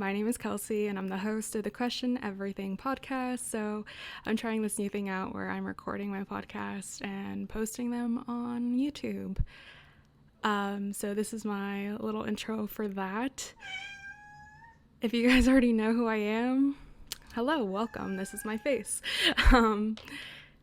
my name is Kelsey and I'm the host of the Question Everything podcast. So I'm trying this new thing out where I'm recording my podcast and posting them on YouTube. So this is my little intro for that. If you guys already know who I am, hello, welcome. This is my face. But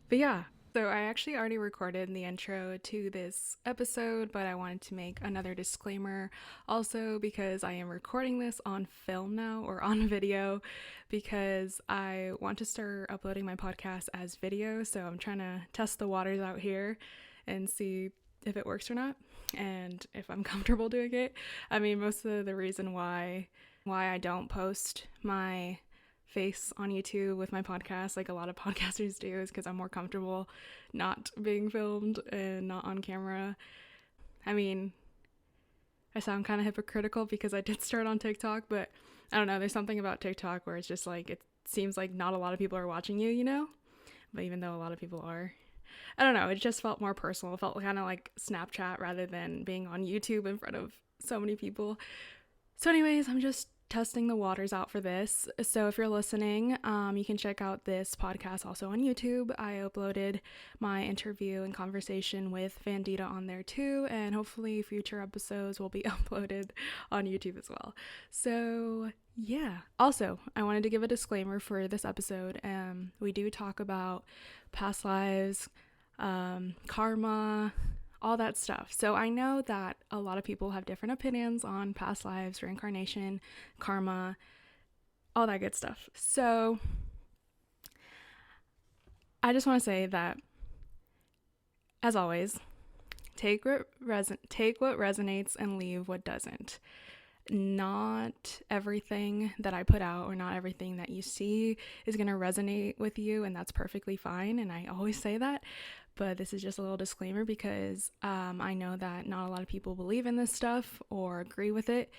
yeah. So I actually already recorded the intro to this episode, but I wanted to make another disclaimer also because I am recording this on film now, or on video, because I want to start uploading my podcast as video. So I'm trying to test the waters out here and see if it works or not and if I'm comfortable doing it. I mean, most of the reason why I don't post my face on YouTube with my podcast like a lot of podcasters do is because I'm more comfortable not being filmed and not on camera. I mean, I sound kind of hypocritical because I did start on TikTok, but I don't know, there's something about TikTok where it's just like, it seems like not a lot of people are watching you, you know? But even though a lot of people are, I don't know, it just felt more personal. It felt kind of like Snapchat rather than being on YouTube in front of so many people. So anyways, I'm just testing the waters out for this. So if you're listening, you can check out this podcast also on YouTube. I uploaded my interview and conversation with Vandita on there too, and hopefully future episodes will be uploaded on YouTube as well. So yeah. Also, I wanted to give a disclaimer for this episode. We do talk about past lives, karma, all that stuff. So I know that a lot of people have different opinions on past lives, reincarnation, karma, all that good stuff. So I just want to say that, as always, take what resonates and leave what doesn't. Not everything that I put out or not everything that you see is going to resonate with you, and that's perfectly fine. And I always say that. But this is just a little disclaimer because I know that not a lot of people believe in this stuff or agree with it,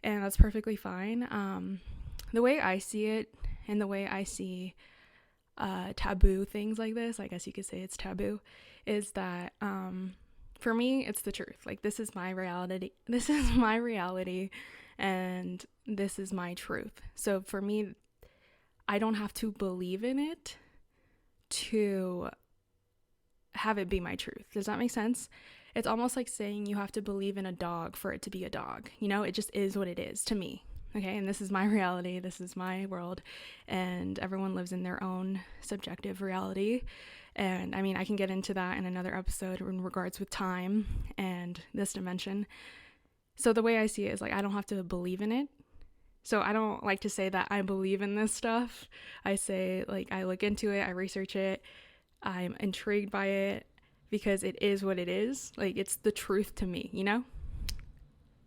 and that's perfectly fine. The way I see it and the way I see taboo things like this, I guess you could say it's taboo, is that for me, it's the truth. Like, this is my reality. This is my reality, and this is my truth. So for me, I don't have to believe in it to have it be my truth. Does that make sense? It's almost like saying you have to believe in a dog for it to be a dog. You know, it just is what it is to me. Okay, and this is my reality. This is my world, and everyone lives in their own subjective reality. And I mean, I can get into that in another episode in regards with time and this dimension. So the way I see it is like, I don't have to believe in it. So I don't like to say that I believe in this stuff. I say, like, I look into it, I research it, I'm intrigued by it because it is what it is. Like, it's the truth to me, you know?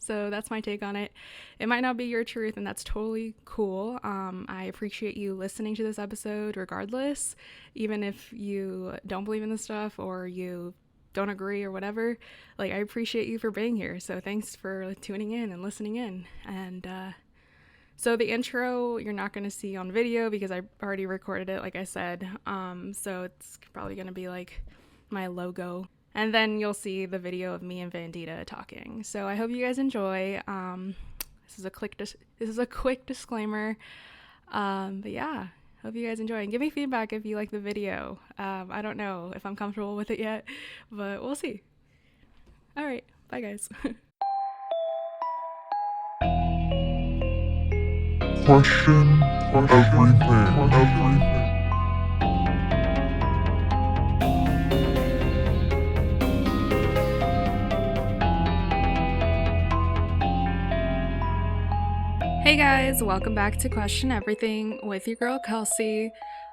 So that's my take on it. It might not be your truth, and that's totally cool. I appreciate you listening to this episode regardless, even if you don't believe in this stuff or you don't agree or whatever. Like, I appreciate you for being here. So thanks for tuning in and listening in. And so the intro you're not going to see on video because I already recorded it, like I said. So it's probably going to be like my logo. And then you'll see the video of me and Vandita talking. So I hope you guys enjoy. This is a quick disclaimer. But yeah, hope you guys enjoy. And give me feedback if you like the video. I don't know if I'm comfortable with it yet, but we'll see. All right, bye guys. Question everything. Hey guys, welcome back to Question Everything with your girl Kelsey.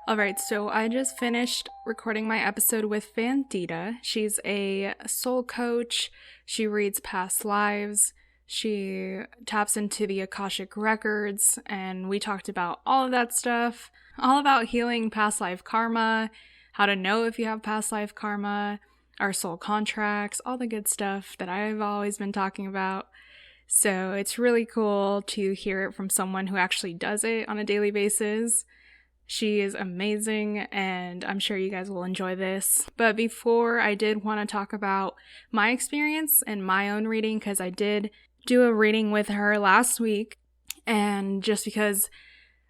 Alright, so I just finished recording my episode with Vandita. She's a soul coach. She reads past lives. She taps into the Akashic records, and we talked about all of that stuff. All about healing past life karma, how to know if you have past life karma, our soul contracts, all the good stuff that I've always been talking about. So it's really cool to hear it from someone who actually does it on a daily basis. She is amazing, and I'm sure you guys will enjoy this. But before, I did want to talk about my experience and my own reading, because I did do a reading with her last week, And just because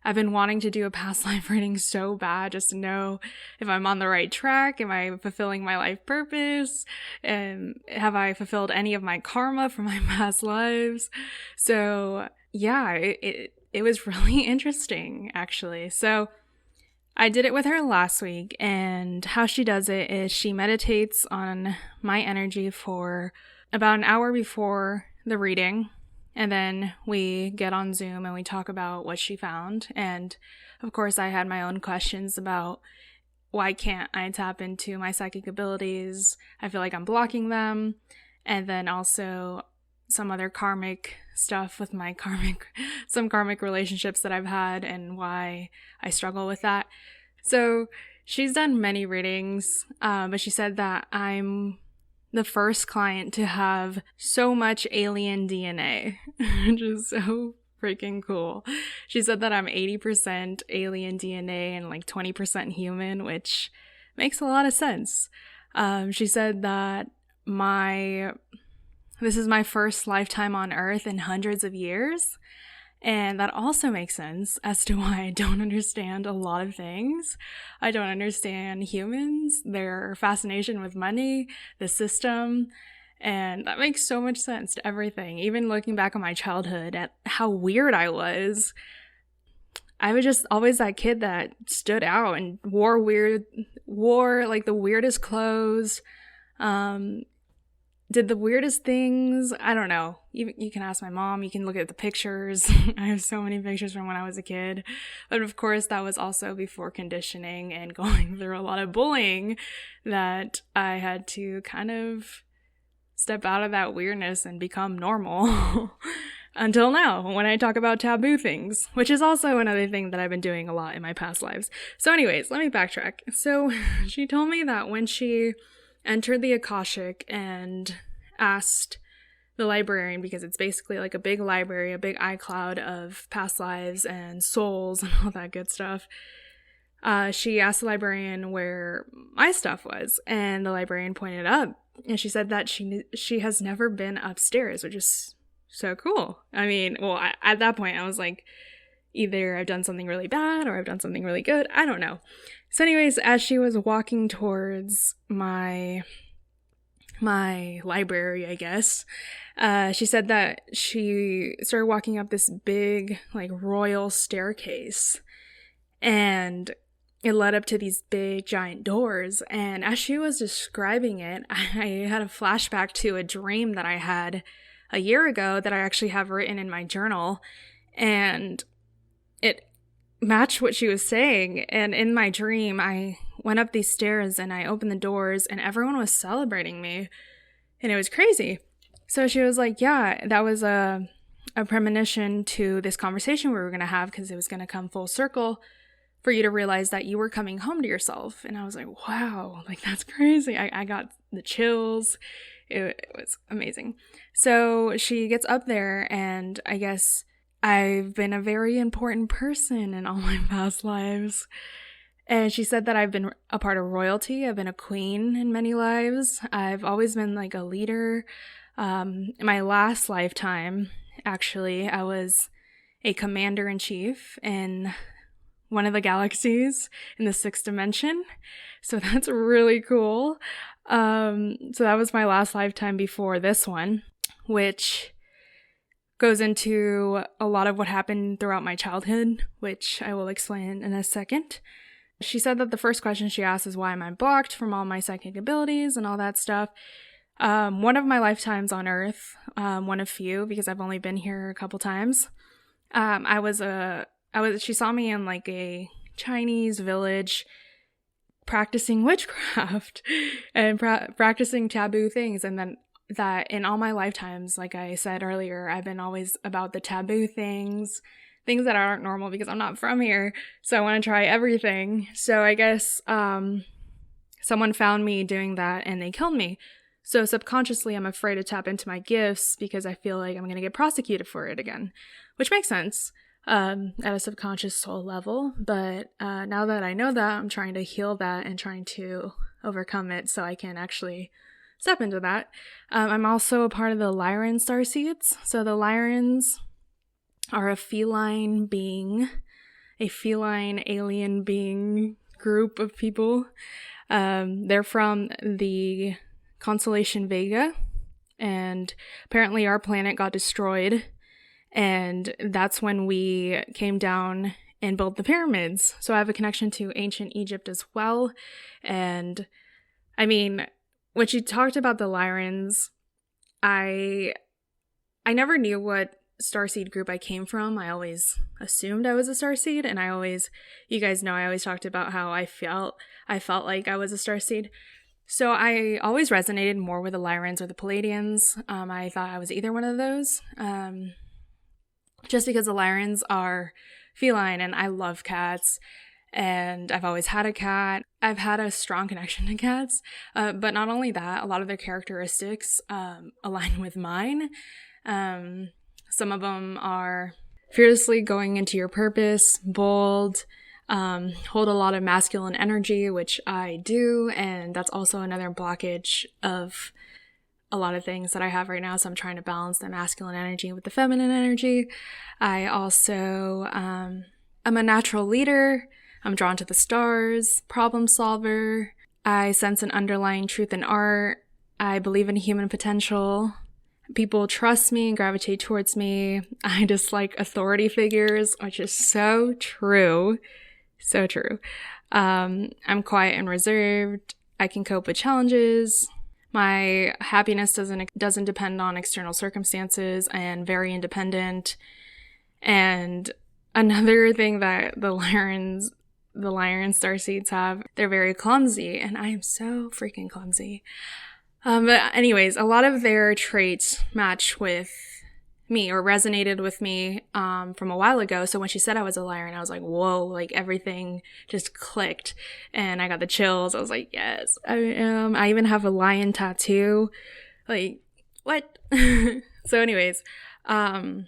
I've been wanting to do a past life reading so bad, just to know if I'm on the right track, am I fulfilling my life purpose, and have I fulfilled any of my karma from my past lives? So yeah, it was really interesting, actually. So I did it with her last week, and how she does it is she meditates on my energy for about an hour before the reading. And then we get on Zoom and we talk about what she found. And of course, I had my own questions about why can't I tap into my psychic abilities? I feel like I'm blocking them. And then also some other karmic stuff with my some karmic relationships that I've had and why I struggle with that. So she's done many readings, but she said that I'm the first client to have so much alien DNA, which is so freaking cool. She said that I'm 80% alien DNA and like 20% human, which makes a lot of sense. She said that this is my first lifetime on Earth in hundreds of years. And that also makes sense as to why I don't understand a lot of things. I don't understand humans, their fascination with money, the system, and that makes so much sense to everything. Even looking back on my childhood at how weird I was just always that kid that stood out and wore like the weirdest clothes, did the weirdest things. I don't know. You can ask my mom. You can look at the pictures. I have so many pictures from when I was a kid. But of course, that was also before conditioning and going through a lot of bullying that I had to kind of step out of that weirdness and become normal. Until now, when I talk about taboo things, which is also another thing that I've been doing a lot in my past lives. So anyways, let me backtrack. So she told me that when she entered the Akashic and asked the librarian, because it's basically like a big library, a big iCloud of past lives and souls and all that good stuff. She asked the librarian where my stuff was, and the librarian pointed up, and she said that she has never been upstairs, which is so cool. I mean, well, at that point I was like, either I've done something really bad or I've done something really good. I don't know. So anyways, as she was walking towards my library, I guess, she said that she started walking up this big, like, royal staircase, and it led up to these big, giant doors. And as she was describing it, I had a flashback to a dream that I had a year ago that I actually have written in my journal, and it matched what she was saying. And in my dream, I went up these stairs and I opened the doors and everyone was celebrating me, and it was crazy. So she was like, yeah, that was a premonition to this conversation we were going to have, because it was going to come full circle for you to realize that you were coming home to yourself. And I was like, wow, like, that's crazy. I got the chills. It was amazing. So she gets up there, and I guess I've been a very important person in all my past lives. And she said that I've been a part of royalty. I've been a queen in many lives. I've always been like a leader. In my last lifetime, actually, I was a commander-in-chief in one of the galaxies in the 6th dimension. So that's really cool. So that was my last lifetime before this one, which goes into a lot of what happened throughout my childhood, which I will explain in a second. She said that the first question she asked is, why am I blocked from all my psychic abilities and all that stuff? One of my lifetimes on Earth, one of few, because I've only been here a couple times, she saw me in like a Chinese village practicing witchcraft and practicing taboo things. And then that in all my lifetimes, like I said earlier, I've been always about the taboo things that aren't normal, because I'm not from here. So I want to try everything. So I guess someone found me doing that and they killed me. So subconsciously, I'm afraid to tap into my gifts because I feel like I'm going to get prosecuted for it again, which makes sense at a subconscious soul level. But now that I know that, I'm trying to heal that and trying to overcome it so I can actually step into that. I'm also a part of the Lyran starseeds. So the Lyrans are a feline being, a feline alien being group of people. They're from the constellation Vega, and apparently our planet got destroyed, and that's when we came down and built the pyramids. So I have a connection to ancient Egypt as well. And I mean, when she talked about the Lyrans, I never knew what starseed group I came from. I always assumed I was a starseed, and you guys know I always talked about how I felt like I was a starseed. So I always resonated more with the Lyrans or the Palladians. I thought I was either one of those. Just because the Lyrans are feline, and I love cats, and I've always had a cat. I've had a strong connection to cats, but not only that, a lot of their characteristics align with mine. Some of them are fearlessly going into your purpose, bold, hold a lot of masculine energy, which I do, and that's also another blockage of a lot of things that I have right now, so I'm trying to balance the masculine energy with the feminine energy. I also am a natural leader. I'm drawn to the stars, problem solver. I sense an underlying truth in art. I believe in human potential. People trust me and gravitate towards me. I dislike authority figures, which is so true. So true. I'm quiet and reserved. I can cope with challenges. My happiness doesn't depend on external circumstances, and very independent. And another thing that the Lyran starseeds have, they're very clumsy, and I am so freaking clumsy. But anyways, a lot of their traits match with me or resonated with me from a while ago. So when she said I was a Lyran, I was like, whoa, like everything just clicked, and I got the chills. I was like, yes, I am. I even have a lion tattoo. Like, what? So anyways, yeah,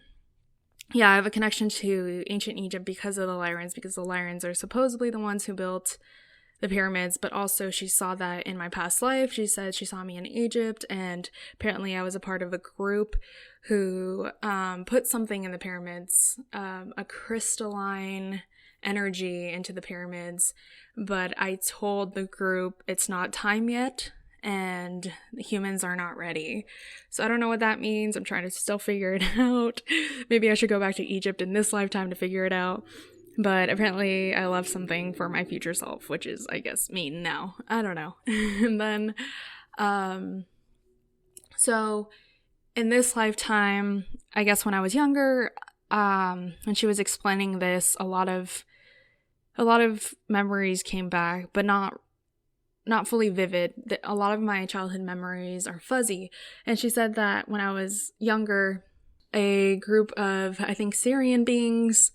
I have a connection to ancient Egypt because of the Lyrans, because the Lyrans are supposedly the ones who built the pyramids, but also she saw that in my past life. She said she saw me in Egypt, and apparently I was a part of a group who put something in the pyramids, a crystalline energy into the pyramids, but I told the group it's not time yet, and the humans are not ready. So I don't know what that means. I'm trying to still figure it out. Maybe I should go back to Egypt in this lifetime to figure it out. But apparently I left something for my future self, which is, I guess, me now. I don't know. And then, so in this lifetime, I guess when I was younger, when she was explaining this, a lot of memories came back, but not fully vivid. A lot of my childhood memories are fuzzy. And she said that when I was younger, a group of, I think, Syrian beings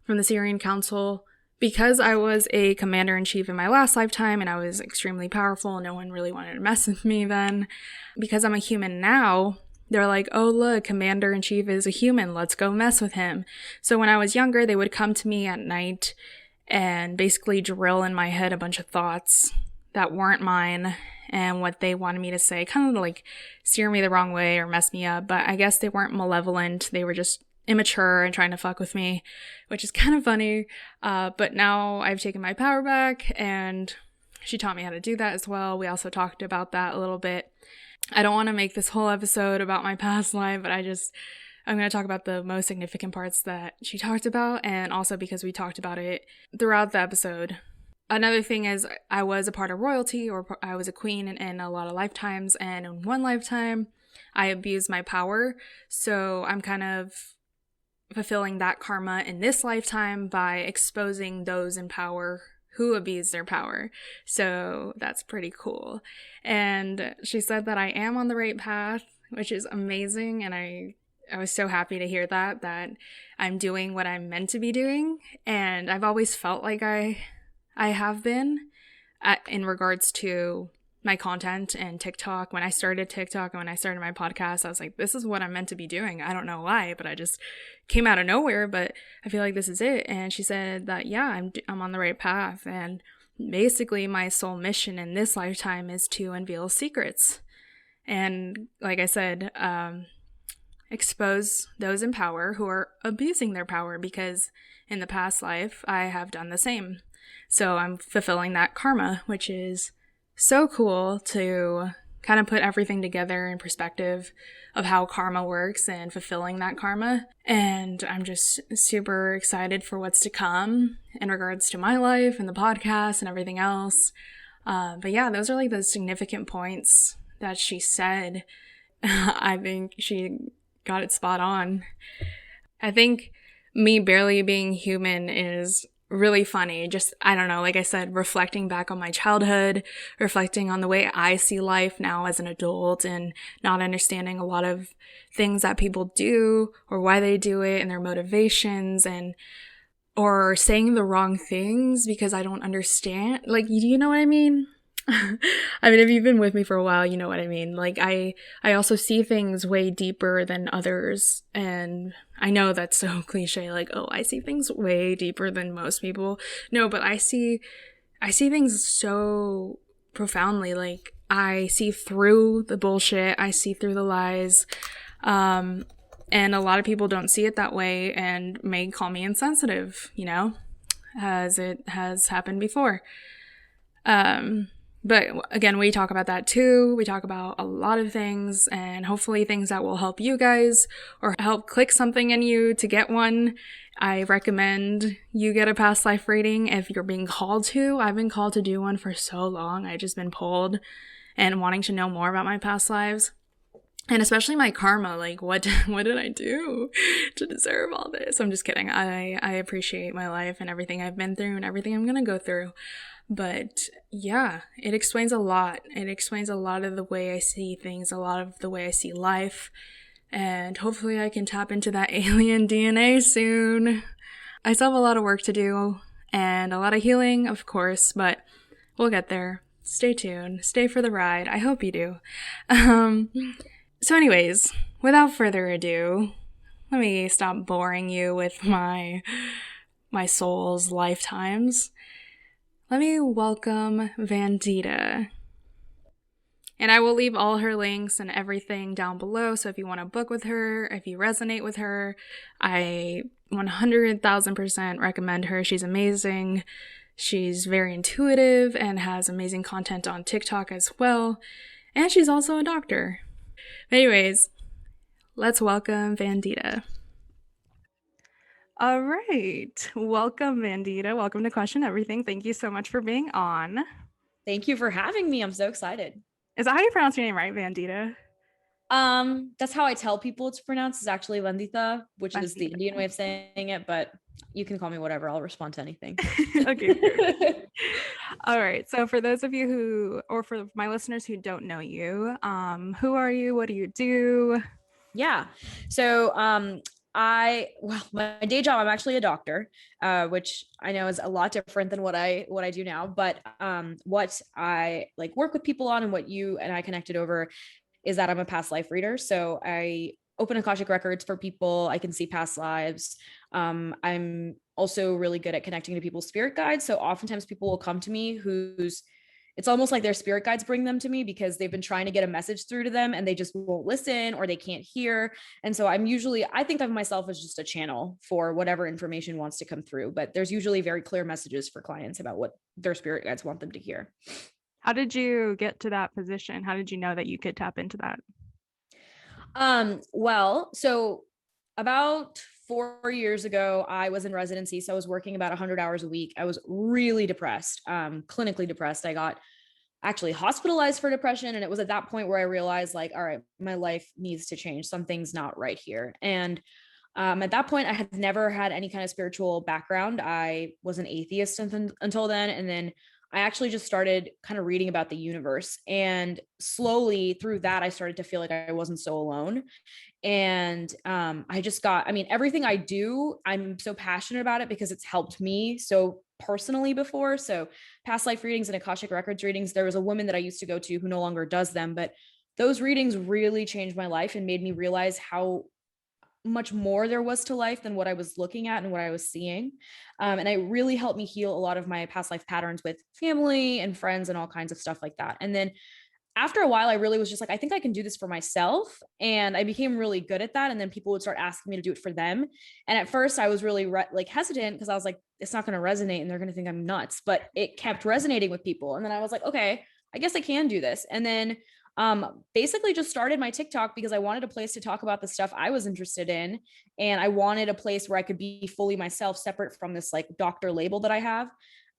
from the Syrian Council, because I was a commander-in-chief in my last lifetime and I was extremely powerful, no one really wanted to mess with me then. Because I'm a human now, they're like, oh look, commander-in-chief is a human, let's go mess with him. So when I was younger, they would come to me at night and basically drill in my head a bunch of thoughts that weren't mine and what they wanted me to say, kind of like steer me the wrong way or mess me up. But I guess they weren't malevolent, they were just immature and trying to fuck with me, which is kind of funny. But now I've taken my power back, and she taught me how to do that as well. We also talked about that a little bit. I don't want to make this whole episode about my past life, but I'm going to talk about the most significant parts that she talked about, and also because we talked about it throughout the episode. Another thing is I was a part of royalty, or I was a queen in a lot of lifetimes, and in one lifetime I abused my power. So I'm kind of fulfilling that karma in this lifetime by exposing those in power who abuse their power. So that's pretty cool. And she said that I am on the right path, which is amazing. And I was so happy to hear that I'm doing what I'm meant to be doing. And I've always felt like I have been in regards to my content and TikTok. When I started TikTok and when I started my podcast, I was like, this is what I'm meant to be doing. I don't know why, but I just came out of nowhere, but I feel like this is it. And she said that, yeah, I'm on the right path. And basically my sole mission in this lifetime is to unveil secrets. And like I said, expose those in power who are abusing their power, because in the past life, I have done the same. So I'm fulfilling that karma, which is so cool to kind of put everything together in perspective of how karma works and fulfilling that karma. And I'm just super excited for what's to come in regards to my life and the podcast and everything else. But yeah, those are like the significant points that she said. I think she got it spot on. I think me barely being human is really funny. Just, I don't know, like I said, reflecting back on my childhood, reflecting on the way I see life now as an adult, and not understanding a lot of things that people do or why they do it and their motivations, and or saying the wrong things because I don't understand. Like, you know what I mean? I mean, if you've been with me for a while, you know what I mean. Like, I also see things way deeper than others. And I know that's so cliche, like, oh, I see things way deeper than most people. No, but I see things so profoundly. Like, I see through the bullshit. I see through the lies. And a lot of people don't see it that way and may call me insensitive, you know, as it has happened before. But again, we talk about that too. We talk about a lot of things, and hopefully things that will help you guys or help click something in you to get one. I recommend you get a past life reading if you're being called to. I've been called to do one for so long. I've just been pulled and wanting to know more about my past lives. And especially my karma, like what did I do to deserve all this? I'm just kidding. I appreciate my life and everything I've been through and everything I'm gonna go through. But yeah, it explains a lot. It explains a lot of the way I see things, a lot of the way I see life. And hopefully I can tap into that alien DNA soon. I still have a lot of work to do and a lot of healing, of course, but we'll get there. Stay tuned. Stay for the ride. I hope you do. So anyways, without further ado, let me stop boring you with my soul's lifetimes. Let me welcome Vandita. And I will leave all her links and everything down below, so if you want to book with her, if you resonate with her, I 100,000% recommend her. She's amazing. She's very intuitive and has amazing content on TikTok as well. And she's also a doctor. Anyways, let's welcome Vandita. All right. Welcome, Vandita. Welcome to Question Everything. Thank you so much for being on. Thank you for having me. I'm so excited. Is that how you pronounce your name, right, Vandita? That's how I tell people it's pronounced. It's actually Vandita, which is the Indian way of saying it, but you can call me whatever. I'll respond to anything. Okay. All right. So for those of you or for my listeners who don't know you, who are you? What do you do? Yeah. So, my day job, I'm actually a doctor, which I know is a lot different than what I do now. But what I like work with people on, and what you and I connected over, is that I'm a past life reader. So I open Akashic records for people. I can see past lives. I'm also really good at connecting to people's spirit guides. So oftentimes people will come to me it's almost like their spirit guides bring them to me because they've been trying to get a message through to them and they just won't listen, or they can't hear. And so I think of myself as just a channel for whatever information wants to come through, but there's usually very clear messages for clients about what their spirit guides want them to hear. How did you get to that position? How did you know that you could tap into that? Well, so about 4 years ago, I was in residency. So I was working about 100 hours a week. I was really depressed, clinically depressed. I got actually hospitalized for depression. And it was at that point where I realized, like, all right, my life needs to change. Something's not right here. And at that point, I had never had any kind of spiritual background. I was an atheist until then. And then I actually just started kind of reading about the universe. And slowly through that, I started to feel like I wasn't so alone. And everything I do, I'm so passionate about it because it's helped me so personally before. So past life readings and Akashic records readings, there was a woman that I used to go to who no longer does them, but those readings really changed my life and made me realize how much more there was to life than what I was looking at and what I was seeing. And it really helped me heal a lot of my past life patterns with family and friends and all kinds of stuff like that. And then after a while, I really was just like, I think I can do this for myself. And I became really good at that. And then people would start asking me to do it for them. And at first I was really like hesitant because I was like, it's not going to resonate and they're going to think I'm nuts, but it kept resonating with people. And then I was like, okay, I guess I can do this. And then basically just started my TikTok because I wanted a place to talk about the stuff I was interested in. And I wanted a place where I could be fully myself, separate from this like doctor label that I have.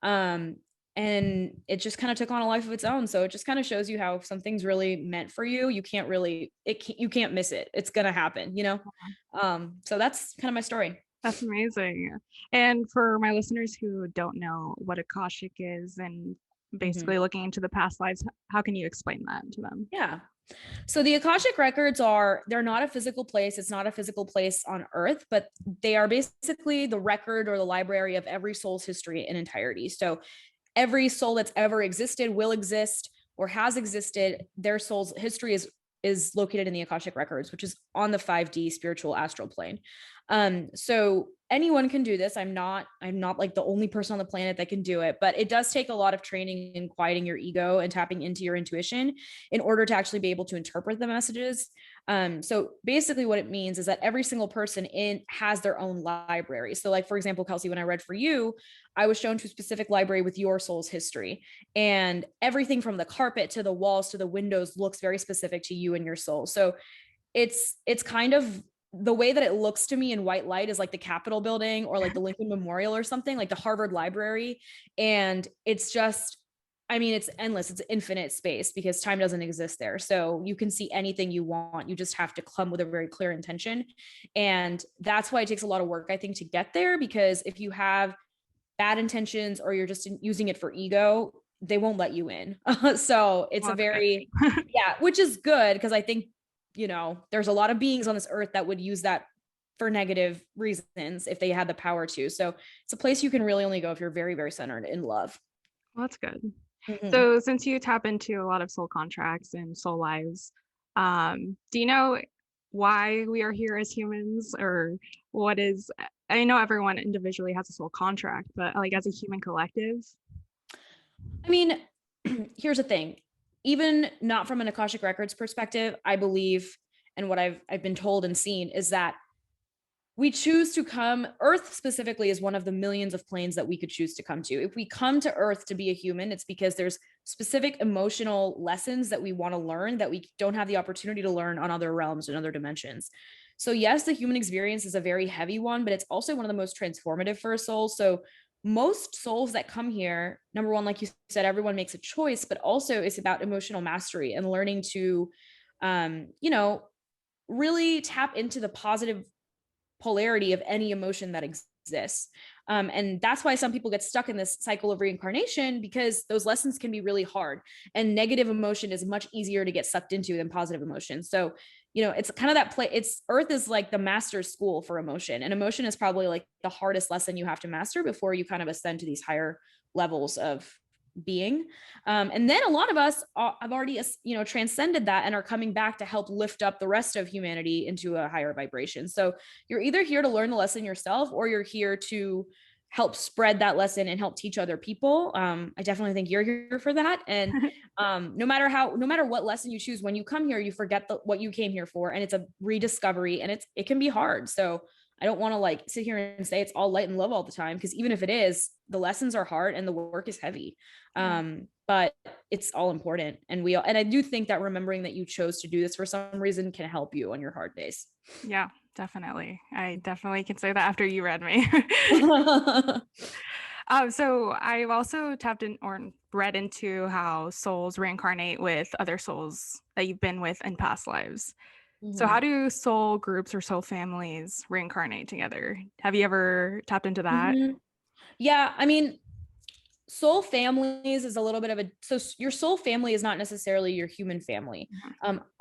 Um, and it just kind of took on a life of its own. So it just kind of shows you how if something's really meant for you, you can't really, you can't miss it. It's going to happen, you know? So that's kind of my story. That's amazing. And for my listeners who don't know what Akashic is and basically looking into the past lives, how can you explain that to them? Yeah. So the Akashic records they're not a physical place. It's not a physical place on earth, but they are basically the record or the library of every soul's history in entirety. So every soul that's ever existed, will exist, or has existed, their soul's history is located in the Akashic records, which is on the 5D spiritual astral plane. So anyone can do this. I'm not like the only person on the planet that can do it, but it does take a lot of training in quieting your ego and tapping into your intuition in order to actually be able to interpret the messages. So basically what it means is that every single person has their own library. So like, for example, Kelsey, when I read for you, I was shown to a specific library with your soul's history, and everything from the carpet to the walls to the windows looks very specific to you and your soul. So it's kind of the way that it looks to me in white light is like the Capitol building or like the Lincoln Memorial or something, like the Harvard Library. And it's just, I mean, it's endless. It's infinite space because time doesn't exist there. So you can see anything you want. You just have to come with a very clear intention. And that's why it takes a lot of work, I think, to get there, because if you have bad intentions or you're just using it for ego, they won't let you in. So it's a very, yeah, which is good because I think, you know, there's a lot of beings on this earth that would use that for negative reasons if they had the power to. So it's a place you can really only go if you're very, very centered in love. Well, that's good. So since you tap into a lot of soul contracts and soul lives, do you know why we are here as humans, or what is, I know everyone individually has a soul contract, but like as a human collective? I mean, here's the thing. Even not from an Akashic Records perspective, I believe, and what I've been told and seen is that we choose to come. Earth specifically is one of the millions of planes that we could choose to come to. If we come to Earth to be a human, it's because there's specific emotional lessons that we want to learn that we don't have the opportunity to learn on other realms and other dimensions. So yes, the human experience is a very heavy one, but it's also one of the most transformative for a soul. So most souls that come here, number one, like you said, everyone makes a choice, but also it's about emotional mastery and learning to, you know, really tap into the positive polarity of any emotion that exists. And that's why some people get stuck in this cycle of reincarnation, because those lessons can be really hard, and negative emotion is much easier to get sucked into than positive emotion. So, you know, it's kind of that play. Earth is like the master's school for emotion, and emotion is probably like the hardest lesson you have to master before you kind of ascend to these higher levels of being. And then a lot of us have already, you know, transcended that and are coming back to help lift up the rest of humanity into a higher vibration. So you're either here to learn the lesson yourself, or you're here to help spread that lesson and help teach other people. I definitely think you're here for that. And no matter what lesson you choose, when you come here, you forget what you came here for, and it's a rediscovery, and it can be hard. So I don't want to like sit here and say it's all light and love all the time, because even if it is, the lessons are hard and the work is heavy. But it's all important. And I do think that remembering that you chose to do this for some reason can help you on your hard days. Yeah, definitely. I definitely can say that after you read me. So I've also tapped in or read into how souls reincarnate with other souls that you've been with in past lives. So how do soul groups or soul families reincarnate together? Have you ever tapped into that? Yeah, I mean, soul families is a little bit of so your soul family is not necessarily your human family.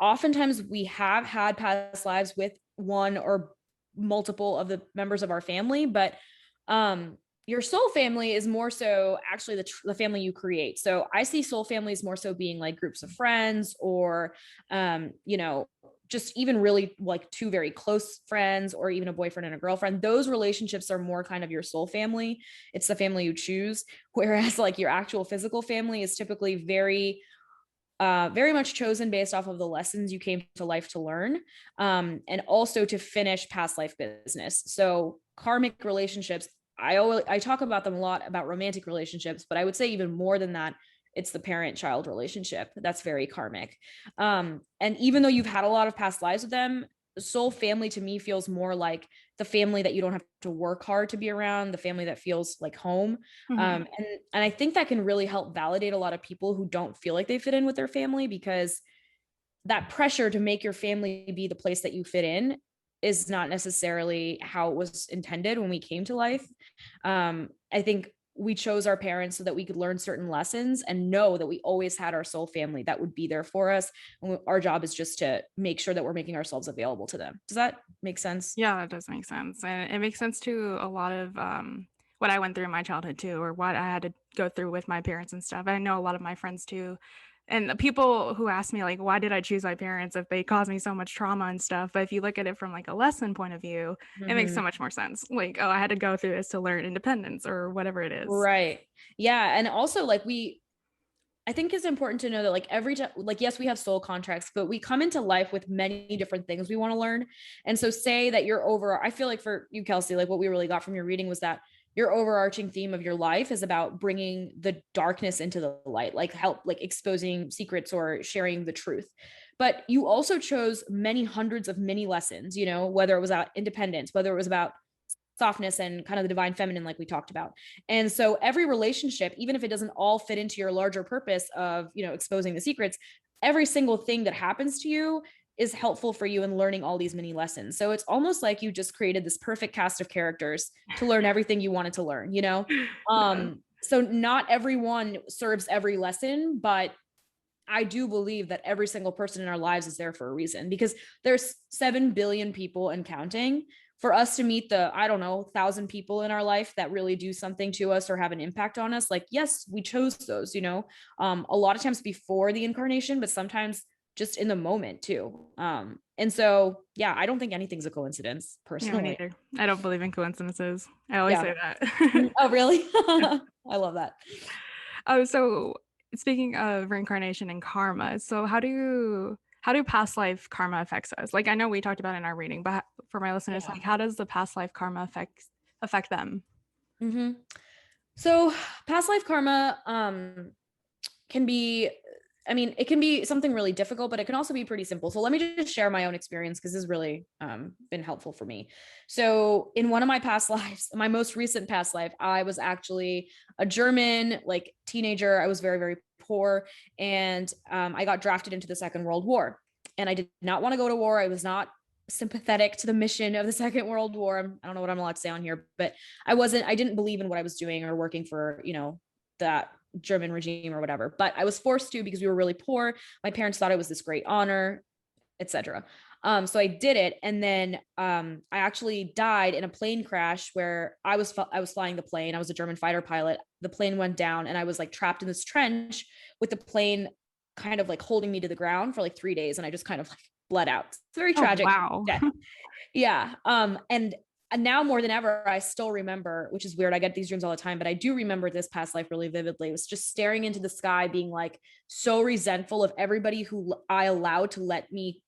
Oftentimes we have had past lives with one or multiple of the members of our family, but your soul family is more so actually the family you create. So I see soul families more so being like groups of friends, or you know, just even really like two very close friends, or even a boyfriend and a girlfriend. Those relationships are more kind of your soul family. It's the family you choose. Whereas like your actual physical family is typically very very much chosen based off of the lessons you came to life to learn, and also to finish past life business. So karmic relationships, I talk about them a lot, about romantic relationships, but I would say even more than that, it's the parent-child relationship that's very karmic. And even though you've had a lot of past lives with them, soul family to me feels more like the family that you don't have to work hard to be around, the family that feels like home. And I think that can really help validate a lot of people who don't feel like they fit in with their family, because that pressure to make your family be the place that you fit in is not necessarily how it was intended when we came to life. I think we chose our parents so that we could learn certain lessons and know that we always had our soul family that would be there for us. And our job is just to make sure that we're making ourselves available to them. Does that make sense? Yeah, that does make sense. And it makes sense to a lot of what I went through in my childhood too, or what I had to go through with my parents and stuff. I know a lot of my friends too. And the people who ask me, like, why did I choose my parents if they caused me so much trauma and stuff? But if you look at it from like a lesson point of view, it makes so much more sense. Like, oh, I had to go through this to learn independence or whatever it is. Right. Yeah. And also, like, I think it's important to know that, like, every time, like, yes, we have soul contracts, but we come into life with many different things we want to learn. And so, say that you're over, I feel like for you, Kelsey, like what we really got from your reading was that your overarching theme of your life is about bringing the darkness into the light, like help, like exposing secrets or sharing the truth. But you also chose many hundreds of mini lessons, you know, whether it was about independence, whether it was about softness and kind of the divine feminine, like we talked about. And so every relationship, even if it doesn't all fit into your larger purpose of, you know, exposing the secrets, every single thing that happens to you is helpful for you in learning all these mini lessons. So it's almost like you just created this perfect cast of characters to learn everything you wanted to learn, you know? Yeah. So not everyone serves every lesson, but I do believe that every single person in our lives is there for a reason, because there's 7 billion people and counting. For us to meet the, I don't know, 1,000 people in our life that really do something to us or have an impact on us, like, yes, we chose those, you know, a lot of times before the incarnation, but sometimes just in the moment too. And so, yeah, I don't think anything's a coincidence Yeah, me personally. neither. I don't believe in coincidences. I always Yeah. say that. Oh, really? I love that. Oh, so speaking of reincarnation and karma, so how do past life karma affects us? Like I know we talked about it in our reading, but for my listeners, Yeah. like how does the past life karma affect them? Mm-hmm. So past life karma, can be, I mean, it can be something really difficult, but it can also be pretty simple. So let me just share my own experience, because this has really been helpful for me. So in one of my past lives, my most recent past life, I was actually a German, like, teenager. I was very, very poor, and I got drafted into the Second World War. And I did not want to go to war. I was not sympathetic to the mission of the Second World War. I don't know what I'm allowed to say on here, but I didn't believe in what I was doing or working for, you know, that German regime or whatever, but I was forced to because we were really poor. My parents thought it was this great honor, etc. So I did it, and then I actually died in a plane crash where I was flying the plane. I was a German fighter pilot. The plane went down, and I was like trapped in this trench with the plane kind of like holding me to the ground for like 3 days, and I just kind of like bled out. It's very Oh, tragic. wow. Yeah. And now more than ever, I still remember, which is weird. I get these dreams all the time, but I do remember this past life really vividly. It was just staring into the sky, being like so resentful of everybody who I allowed to let me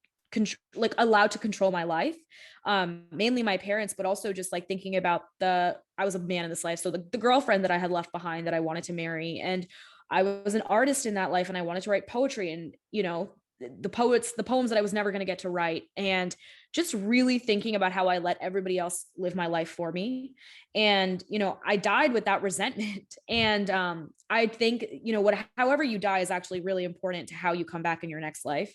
allowed to control my life. Mainly my parents, but also just like thinking about I was a man in this life. So the girlfriend that I had left behind that I wanted to marry. And I was an artist in that life, and I wanted to write poetry, and, you know, the poems that I was never going to get to write. And just really thinking about how I let everybody else live my life for me. And, you know, I died with that resentment. And I think, you know, however you die is actually really important to how you come back in your next life.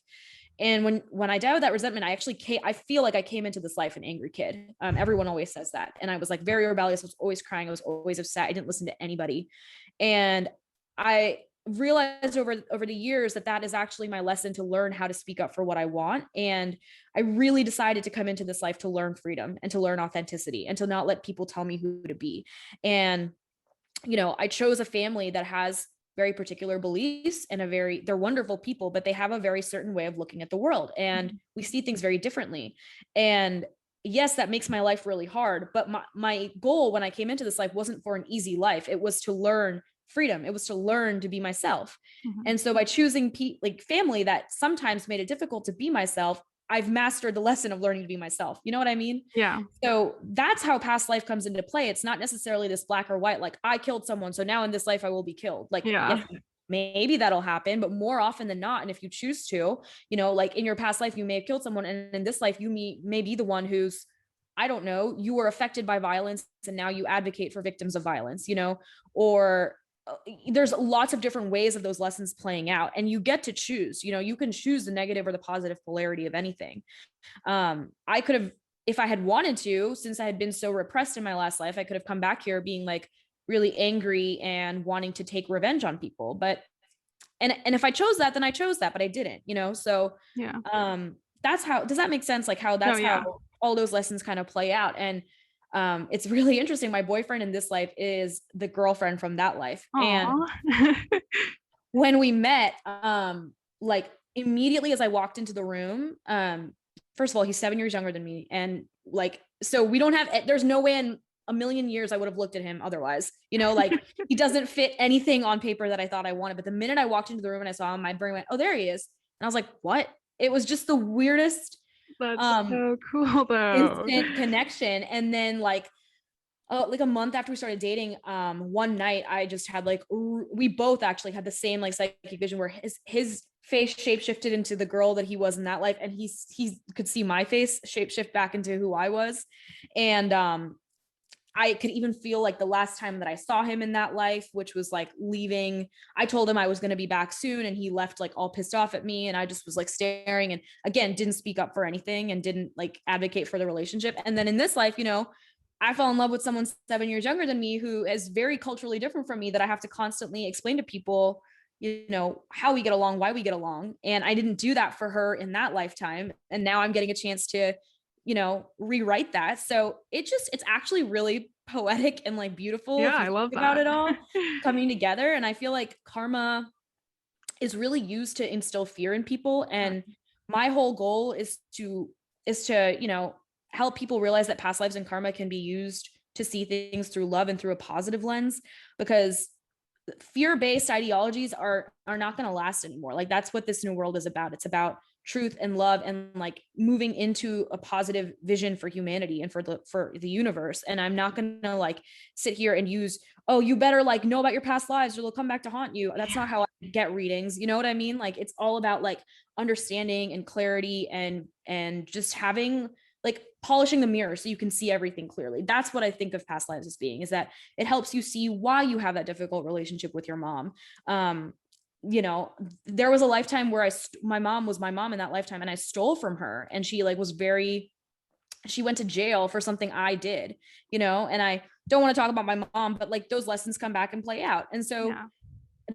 And when I died with that resentment, I feel like I came into this life an angry kid. Everyone always says that. And I was like very rebellious. I was always crying. I was always upset. I didn't listen to anybody. And I realized over the years that is actually my lesson, to learn how to speak up for what I want. And I really decided to come into this life to learn freedom and to learn authenticity and to not let people tell me who to be. And, you know, I chose a family that has very particular beliefs, and they're wonderful people, but they have a very certain way of looking at the world, and we see things very differently. And yes, that makes my life really hard, but my goal when I came into this life wasn't for an easy life. It was to learn freedom. It was to learn to be myself. Mhm. And so by choosing like family that sometimes made it difficult to be myself, I've mastered the lesson of learning to be myself. You know what I mean? Yeah. So that's how past life comes into play. It's not necessarily this black or white, like I killed someone, so now in this life I will be killed. Like, Yeah. yes, maybe that'll happen, but more often than not, and if you choose to, you know, like in your past life, you may have killed someone, and in this life, you may be the one who's, I don't know, you were affected by violence and now you advocate for victims of violence, you know, or there's lots of different ways of those lessons playing out, and you get to choose. You know, you can choose the negative or the positive polarity of anything. I could have, if I had wanted to, since I had been so repressed in my last life, I could have come back here being like really angry and wanting to take revenge on people. But and if I chose that, then I chose that, but I didn't, you know. So Yeah. that's how, does that make sense? Like how No, that's yeah. how all those lessons kind of play out. And it's really interesting. My boyfriend in this life is the girlfriend from that life. And Aw. when we met, like immediately as I walked into the room, first of all, he's 7 years younger than me. And like, so we don't have, there's no way in a million years I would have looked at him otherwise, you know, like he doesn't fit anything on paper that I thought I wanted. But the minute I walked into the room and I saw him, my brain went, oh, there he is. And I was like, what? It was just the weirdest That's so cool though. instant connection. And then like a month after we started dating, one night I just had like, we both actually had the same like psychic vision where his face shape shifted into the girl that he was in that life, and he could see my face shape shift back into who I was. And I could even feel like the last time that I saw him in that life, which was like leaving, I told him I was going to be back soon, and he left like all pissed off at me, and I just was like staring, and again didn't speak up for anything and didn't like advocate for the relationship. And then in this life, you know, I fell in love with someone 7 years younger than me who is very culturally different from me, that I have to constantly explain to people, you know, how we get along, why we get along. And I didn't do that for her in that lifetime. And now I'm getting a chance to, you know, rewrite that. So it's actually really poetic and like beautiful Yeah, if you I love think about that. it all coming together. And I feel like karma is really used to instill fear in people. And my whole goal is to, you know, help people realize that past lives and karma can be used to see things through love and through a positive lens, because fear-based ideologies are not going to last anymore. Like that's what this new world is about. It's about truth and love and like moving into a positive vision for humanity and for the universe. And I'm not going to like sit here and use, oh, you better like know about your past lives or they'll come back to haunt you. That's not how I get readings. You know what I mean? Like it's all about like understanding and clarity and just having like polishing the mirror so you can see everything clearly. That's what I think of past lives as being, is that it helps you see why you have that difficult relationship with your mom. You know, there was a lifetime where my mom was my mom in that lifetime, and I stole from her, and she like was very, she went to jail for something I did, you know, and I don't want to talk about my mom, but like those lessons come back and play out. And so Yeah.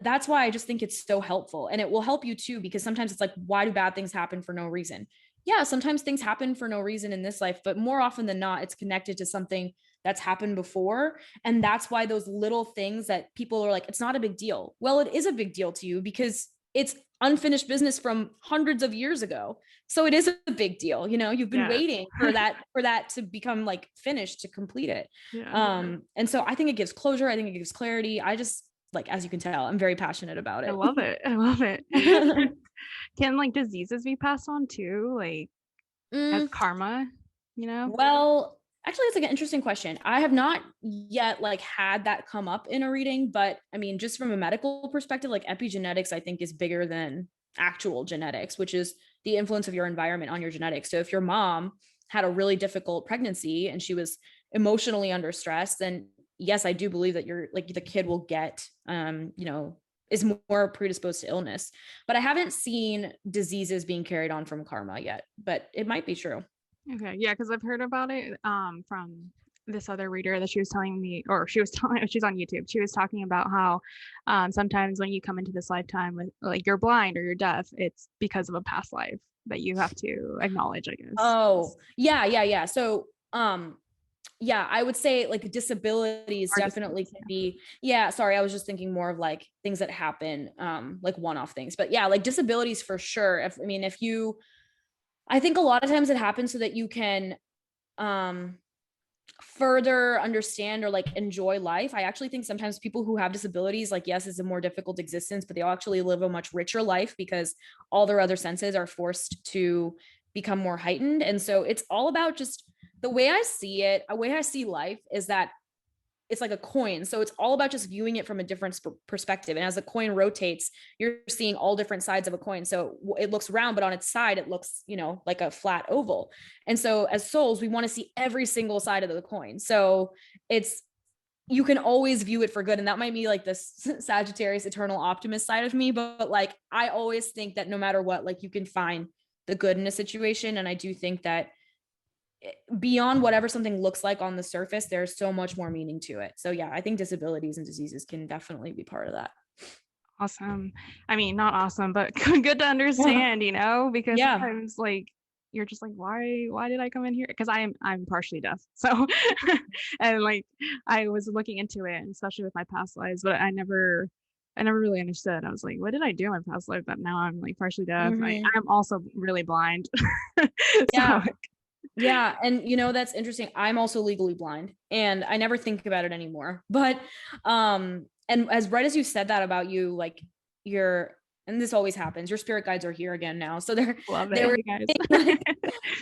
that's why I just think it's so helpful. And it will help you too, because sometimes it's like, why do bad things happen for no reason? Yeah, sometimes things happen for no reason in this life, but more often than not, it's connected to something that's happened before. And that's why those little things that people are like, it's not a big deal. Well, it is a big deal to you because it's unfinished business from hundreds of years ago. So it is a big deal. You know, you've been waiting for that to become like finished, to complete it. Yeah. And so I think it gives closure. I think it gives clarity. I just, like, as you can tell, I'm very passionate about I it. love it. I love it. Can like diseases be passed on too, like as karma, you know? Well, actually, it's like an interesting question. I have not yet like had that come up in a reading, but I mean, just from a medical perspective, like epigenetics, I think is bigger than actual genetics, which is the influence of your environment on your genetics. So if your mom had a really difficult pregnancy and she was emotionally under stress, then yes, I do believe that you're like the kid will get, you know, is more predisposed to illness. But I haven't seen diseases being carried on from karma yet, but it might be true. Okay, yeah, because I've heard about it from this other reader that she was telling me, or she was telling, she's on YouTube. She was talking about how sometimes when you come into this lifetime with like you're blind or you're deaf, it's because of a past life that you have to acknowledge, I guess. Oh, yeah. So, yeah, I would say like disabilities Or definitely disabilities, can be, yeah, sorry, I was just thinking more of like things that happen, like one-off things. But yeah, like disabilities for sure. If you, I think a lot of times it happens so that you can, um, further understand or like enjoy life. I actually think sometimes people who have disabilities, like, yes, it's a more difficult existence, but they actually live a much richer life because all their other senses are forced to become more heightened. And so it's all about just the way I see it, a way I see life is that it's like a coin. So it's all about just viewing it from a different perspective. And as the coin rotates, you're seeing all different sides of a coin. So it looks round, but on its side, it looks, like a flat oval. And so as souls, we want to see every single side of the coin. So you can always view it for good. And that might be like this Sagittarius eternal optimist side of me. But like, I always think that no matter what, like you can find the good in a situation. And I do think that beyond whatever something looks like on the surface, there's so much more meaning to it. So yeah, I think disabilities and diseases can definitely be part of that. Awesome. I mean, not awesome, but good to understand, because Yeah. sometimes like you're just like, why did I come in here? Because I'm partially deaf. So and like I was looking into it, especially with my past lives, but I never really understood. I was like, what did I do in my past life that now I'm like partially deaf? Mm-hmm. I'm also really blind. Yeah. So Yeah. And that's interesting. I'm also legally blind and I never think about it anymore. But and as right as you said that about you, like your and this always happens, your spirit guides are here again now. So love they it, were you guys. like,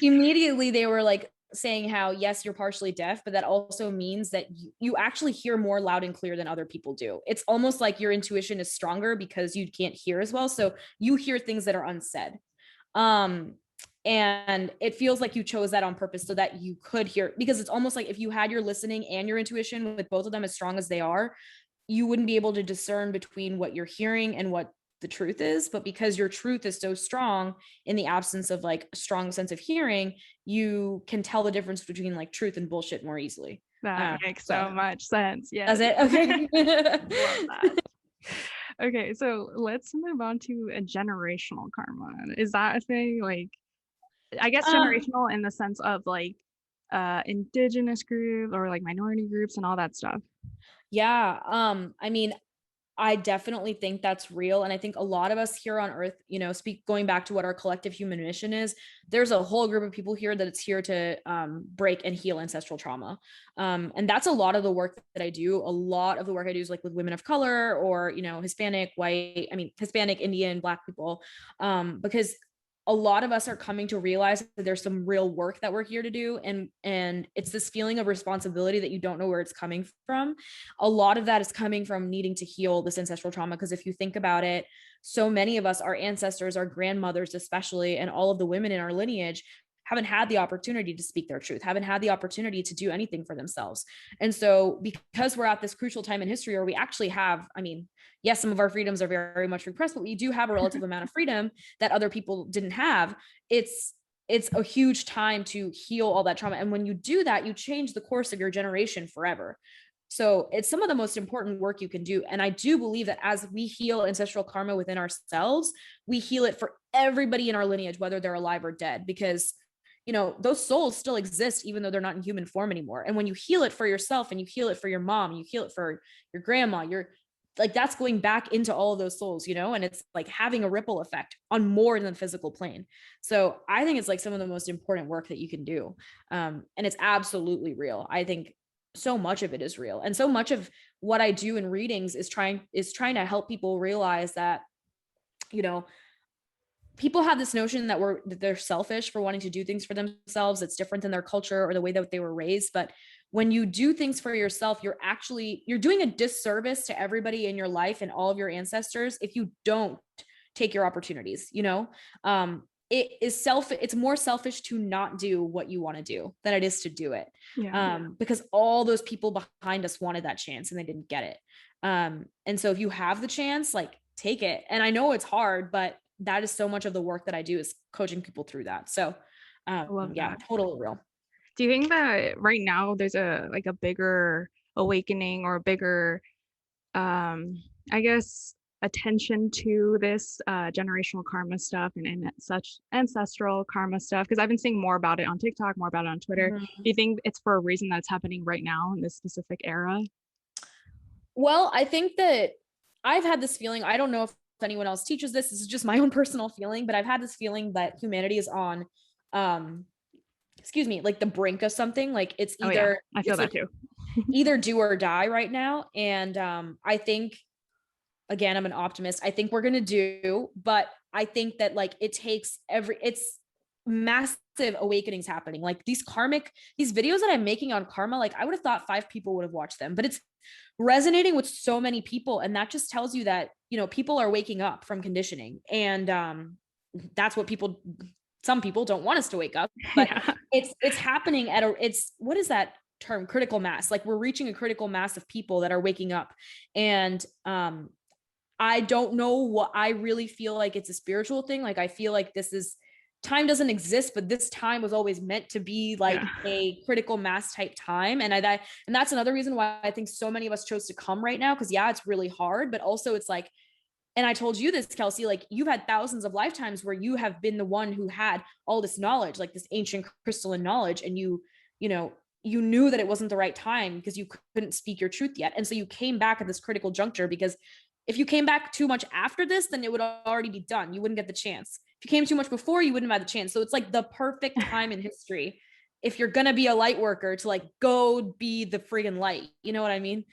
immediately they were like saying how yes, you're partially deaf, but that also means that you actually hear more loud and clear than other people do. It's almost like your intuition is stronger because you can't hear as well. So you hear things that are unsaid. Um, and it feels like you chose that on purpose so that you could hear, because it's almost like if you had your listening and your intuition with both of them as strong as they are, you wouldn't be able to discern between what you're hearing and what the truth is. But because your truth is so strong in the absence of like a strong sense of hearing, you can tell the difference between like truth and bullshit more easily. That makes So so much sense. does Yes. it? Okay. Love that. Okay, so let's move on to a generational karma. Is that a thing? Like, I guess um generational in the sense of like indigenous groups or like minority groups and all that stuff. yeah. I mean, I definitely think that's real. And I think a lot of us here on earth, speak going back to what our collective human mission is, there's a whole group of people here that it's here to break and heal ancestral trauma. And that's a lot of the work that I do. A lot of the work I do is like with women of color or, Hispanic, white, Hispanic, Indian, Black people, because a lot of us are coming to realize that there's some real work that we're here to do. And it's this feeling of responsibility that you don't know where it's coming from. A lot of that is coming from needing to heal this ancestral trauma. Because if you think about it, so many of us, our ancestors, our grandmothers, especially, and all of the women in our lineage haven't had the opportunity to speak their truth, haven't had the opportunity to do anything for themselves. And so because we're at this crucial time in history where we actually have, yes, some of our freedoms are very, very much repressed, but we do have a relative amount of freedom that other people didn't have. It's a huge time to heal all that trauma. And when you do that, you change the course of your generation forever. So it's some of the most important work you can do. And I do believe that as we heal ancestral karma within ourselves, we heal it for everybody in our lineage, whether they're alive or dead, because those souls still exist, even though they're not in human form anymore. And when you heal it for yourself and you heal it for your mom, you heal it for your grandma, you're like, that's going back into all of those souls, and it's like having a ripple effect on more than the physical plane. So I think it's like some of the most important work that you can do. And it's absolutely real. I think so much of it is real. And so much of what I do in readings is trying to help people realize that, people have this notion that they're selfish for wanting to do things for themselves. It's different than their culture or the way that they were raised. But when you do things for yourself, you're doing a disservice to everybody in your life and all of your ancestors if you don't take your opportunities. It's more selfish to not do what you want to do than it is to do it. Because all those people behind us wanted that chance and they didn't get it. And so if you have the chance, like, take it. And I know it's hard, but that is so much of the work that I do is coaching people through that. So I love yeah, that. totally real. Do you think that right now there's a bigger awakening or a bigger I guess attention to this generational karma stuff and such ancestral karma stuff? Because I've been seeing more about it on TikTok, more about it on Twitter. Mm-hmm. Do you think it's for a reason that it's happening right now in this specific era? Well, I think that I've had this feeling, I don't know if anyone else teaches this is just my own personal feeling, but I've had this feeling that humanity is on excuse me, like the brink of something. Like it's Oh yeah, either, I feel it's that like too. either do or die right now. And I think, again, I'm an optimist. I think we're going to do, but I think that like it takes it's massive awakenings happening. Like these videos that I'm making on karma, like I would have thought 5 people would have watched them, but it's resonating with so many people. And that just tells you that, people are waking up from conditioning. And that's what some people don't want us to wake up, but Yeah. it's happening it's, what is that term? Critical mass. Like we're reaching a critical mass of people that are waking up. And I don't know what, I really feel like it's a spiritual thing. Like I feel like time doesn't exist, but this time was always meant to be like Yeah. a critical mass type time. And that's another reason why I think so many of us chose to come right now. Cause yeah, it's really hard, but also it's like, and I told you this, Kelsey, like you've had thousands of lifetimes where you have been the one who had all this knowledge, like this ancient crystalline knowledge. And you knew that it wasn't the right time because you couldn't speak your truth yet. And so you came back at this critical juncture, because if you came back too much after this, then it would already be done. You wouldn't get the chance. If you came too much before, you wouldn't have had the chance. So it's like the perfect time in history if you're going to be a light worker to like go be the friggin' light. You know what I mean?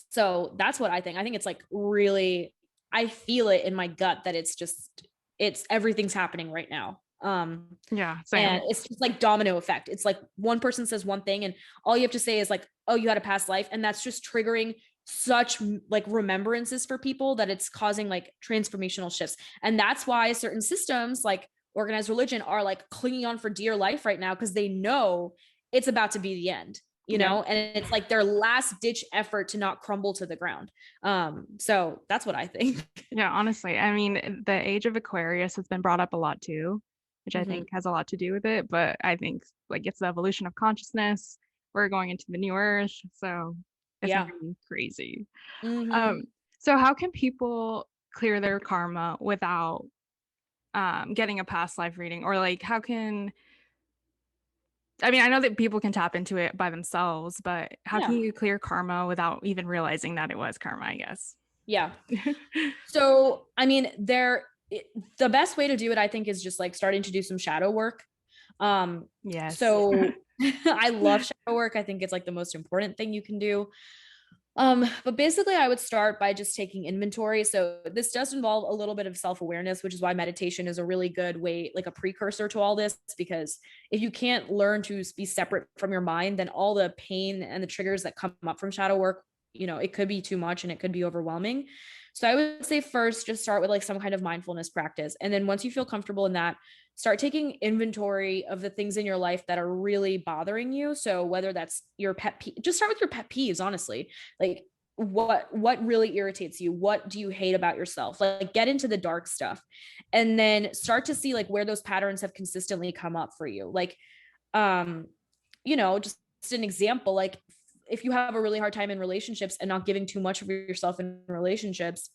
So that's what I think. I think it's like really, I feel it in my gut that it's everything's happening right now. Yeah, And same. it's just like domino effect. It's like one person says one thing and all you have to say is like, oh, you had a past life. And that's just triggering such like remembrances for people that it's causing like transformational shifts. And that's why certain systems like organized religion are like clinging on for dear life right now, because they know it's about to be the end, Yep. and it's like their last ditch effort to not crumble to the ground. So that's what I think. Yeah, honestly, I mean, the age of Aquarius has been brought up a lot too, which I Mm-hmm. think has a lot to do with it. But I think like it's the evolution of consciousness. We're going into the new earth, so it's gonna Yeah. be crazy. Mm-hmm. Um, so how can people clear their karma without getting a past life reading? Or like how can I mean, I know that people can tap into it by themselves, but how can Yeah. you clear karma without even realizing that it was karma, I guess? Yeah. So, I mean, the best way to do it, I think, is just like starting to do some shadow work. Um, Yes. so I love shadow work. I think it's like the most important thing you can do. But basically I would start by just taking inventory. So this does involve a little bit of self-awareness, which is why meditation is a really good way, like a precursor to all this, because if you can't learn to be separate from your mind, then all the pain and the triggers that come up from shadow work, it could be too much and it could be overwhelming. So I would say first just start with like some kind of mindfulness practice. And then once you feel comfortable in that, start taking inventory of the things in your life that are really bothering you. So whether that's your just start with your pet peeves, honestly. Like what really irritates you? What do you hate about yourself? Like get into the dark stuff and then start to see like where those patterns have consistently come up for you. Like um just an example, like if you have a really hard time in relationships and not giving too much of yourself in relationships,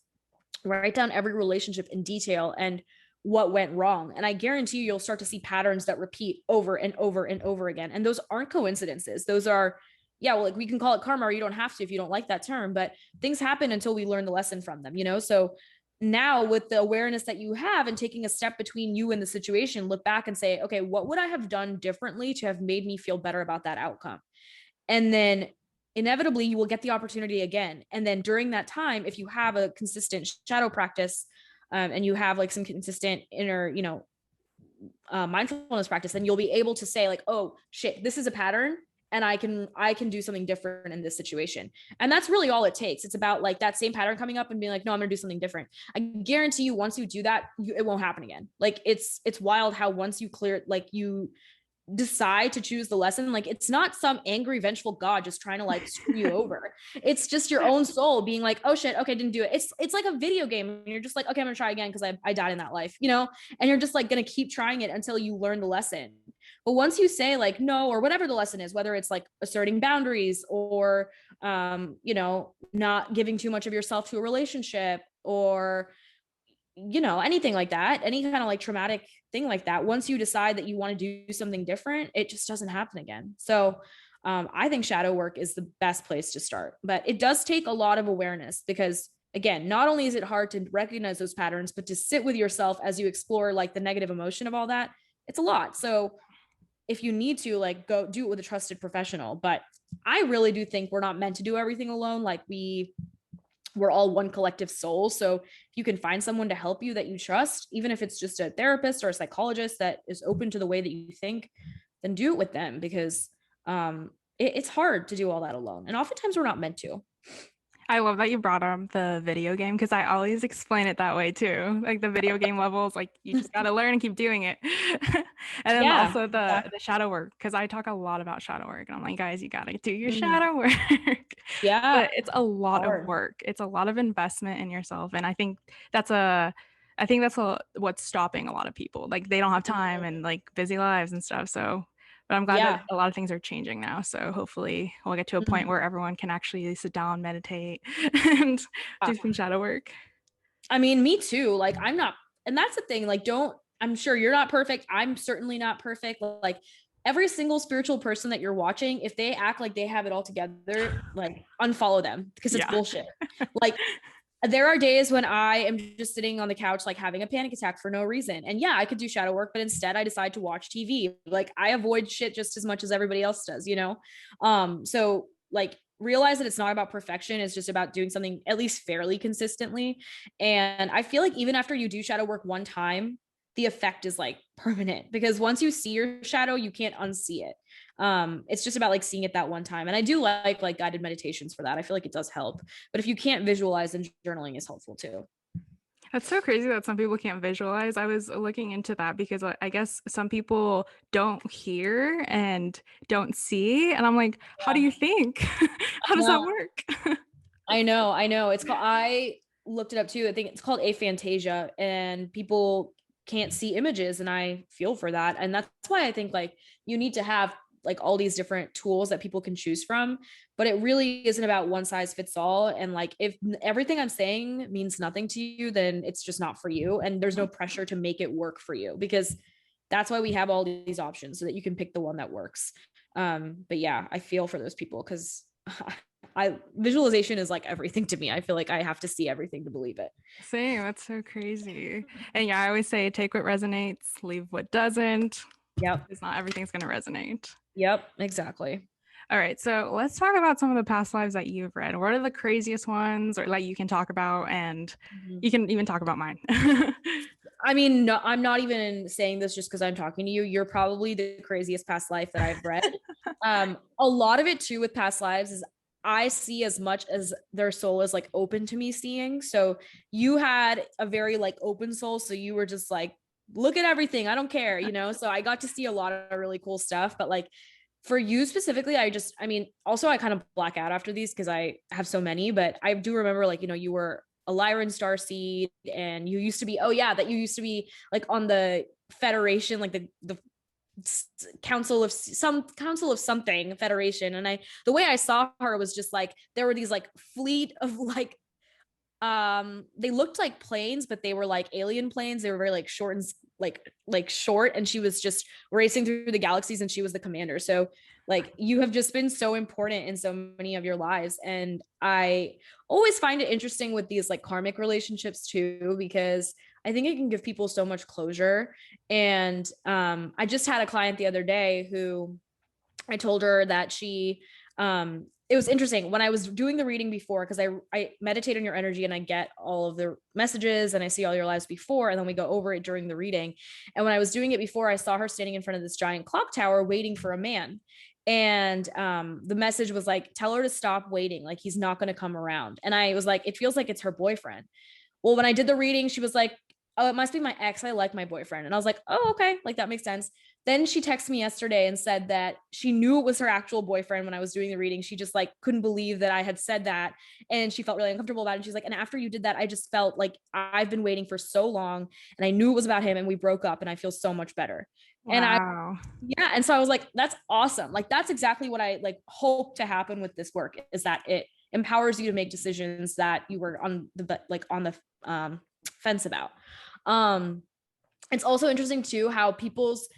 write down every relationship in detail and what went wrong. And I guarantee you'll start to see patterns that repeat over and over and over again. And those aren't coincidences. Those are, yeah, well, like we can call it karma, or you don't have to if you don't like that term, but things happen until we learn the lesson from them, So now with the awareness that you have and taking a step between you and the situation, look back and say, okay, what would I have done differently to have made me feel better about that outcome? And then inevitably you will get the opportunity again. And then during that time, if you have a consistent shadow practice, and you have like some consistent inner, mindfulness practice, then you'll be able to say like, oh shit, this is a pattern and I can do something different in this situation. And that's really all it takes. It's about like that same pattern coming up and being like, no, I'm gonna do something different. I guarantee you once you do that, it won't happen again. Like it's wild how once you clear, like you decide to choose the lesson, like it's not some angry vengeful god just trying to like screw you over. It's just your own soul being like, oh shit, okay, didn't do it. It's like a video game and you're just like, okay, I'm gonna try again because I died in that life, and you're just like gonna keep trying it until you learn the lesson. But once you say like no, or whatever the lesson is, whether it's like asserting boundaries or not giving too much of yourself to a relationship, or anything like that, any kind of like traumatic thing like that, once you decide that you want to do something different, it just doesn't happen again. So I think shadow work is the best place to start, but it does take a lot of awareness because again, not only is it hard to recognize those patterns, but to sit with yourself as you explore like the negative emotion of all that, it's a lot. So if you need to, like, go do it with a trusted professional. But I really do think we're not meant to do everything alone. Like, we're all one collective soul. So if you can find someone to help you that you trust, even if it's just a therapist or a psychologist that is open to the way that you think, then do it with them, because it's hard to do all that alone. And oftentimes we're not meant to. I love that you brought up the video game because I always explain it that way too. Like the video game levels, like you just gotta learn and keep doing it. And then Yeah, also exactly. the shadow work, because I talk a lot about shadow work and I'm like, guys, you gotta do your Mhm. shadow work. Yeah, But it's a lot of hard. work. It's a lot of investment in yourself. And that's what's stopping a lot of people. Like they don't have time and like busy lives and stuff. So but I'm glad that Yeah. a lot of things are changing now. So hopefully we'll get to a point Mhm. where everyone can actually sit down, meditate, and do some shadow work. I mean, me too. Like, I'm not, and that's the thing. Like, I'm sure you're not perfect. I'm certainly not perfect. Like, every single spiritual person that you're watching, if they act like they have it all together, like, unfollow them, because it's Yeah. bullshit. Like, there are days when I am just sitting on the couch, like having a panic attack for no reason. And yeah, I could do shadow work, but instead I decide to watch TV. Like, I avoid shit just as much as everybody else does, you know? So like, realize that it's not about perfection. It's just about doing something at least fairly consistently. And I feel like even after you do shadow work one time, the effect is like permanent, because once you see your shadow, you can't unsee it. It's just about like seeing it that one time. And I do like guided meditations for that. I feel like it does help. But if you can't visualize, then journaling is helpful too. That's so crazy that some people can't visualize. I was looking into that because I guess some people don't hear and don't see. And I'm like, how do Yeah. you think? How does that No, work? I know. I looked it up too. I think it's called aphantasia, and people can't see images, and I feel for that. And that's why I think like you need to have like all these different tools that people can choose from, but it really isn't about one size fits all. And like, if everything I'm saying means nothing to you, then it's just not for you. And there's no pressure to make it work for you, because that's why we have all these options, so that you can pick the one that works. But yeah, I feel for those people, because I visualization is like everything to me. I feel like I have to see everything to believe it. Same, that's so crazy. And yeah, I always say take what resonates, leave what doesn't, Yep. because not everything's going to resonate. Yep, exactly. All right, so let's talk about some of the past lives that you've read. What are the craziest ones, or like you can talk about, and Mhm. you can even talk about mine. I mean, no, I'm not even saying this just because I'm talking to you. You're probably the craziest past life that I've read. A lot of it too with past lives is I see as much as their soul is like open to me seeing. So you had a very like open soul. So you were just like, look at everything. I don't care, you know? So I got to see a lot of really cool stuff. But like, for you specifically, I mean, also I kind of black out after these because I have so many, but I do remember like, you know, you were a Lyran star seed, and you used to be, oh yeah, that you used to be like on the Federation, like the council of something federation. And the way I saw her was just like, there were these like fleet of like, they looked like planes, but they were like alien planes. They were very like short and like short, and she was just racing through the galaxies, and she was the commander. So like, you have just been so important in so many of your lives. And I always find it interesting with these like karmic relationships too, because I think it can give people so much closure. And I just had a client the other day who I told her that it was interesting when I was doing the reading before, because I meditate on your energy and I get all of the messages and I see all your lives before, and then we go over it during the reading. And when I was doing it before, I saw her standing in front of this giant clock tower waiting for a man. And the message was like, tell her to stop waiting. Like, he's not going to come around. And I was like, it feels like it's her boyfriend. Well, when I did the reading, she was like, oh, it must be my ex. I like my boyfriend. And I was like, oh, okay. Like, that makes sense. Then she texted me yesterday and said that she knew it was her actual boyfriend when I was doing the reading. She just like couldn't believe that I had said that. And she felt really uncomfortable about it. And she's like, and after you did that, I just felt like I've been waiting for so long, and I knew it was about him, and we broke up, and I feel so much better. And Wow. yeah. And so I was like, that's awesome. Like, that's exactly what I like hope to happen with this work, is that it empowers you to make decisions that you were on the fence about. Um, it's also interesting too how people's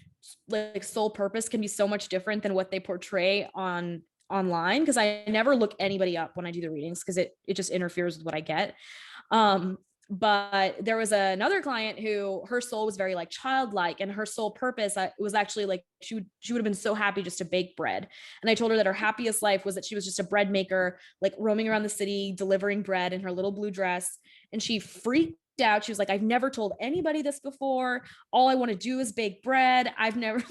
like sole purpose can be so much different than what they portray online, because I never look anybody up when I do the readings, because it just interferes with what I get. Um, But there was another client who her soul was very like childlike, and her sole purpose was actually like she would have been so happy just to bake bread. And I told her that her happiest life was that she was just a bread maker, like roaming around the city delivering bread in her little blue dress. And she freaked out. She was like, I've never told anybody this before. All I want to do is bake bread. I've never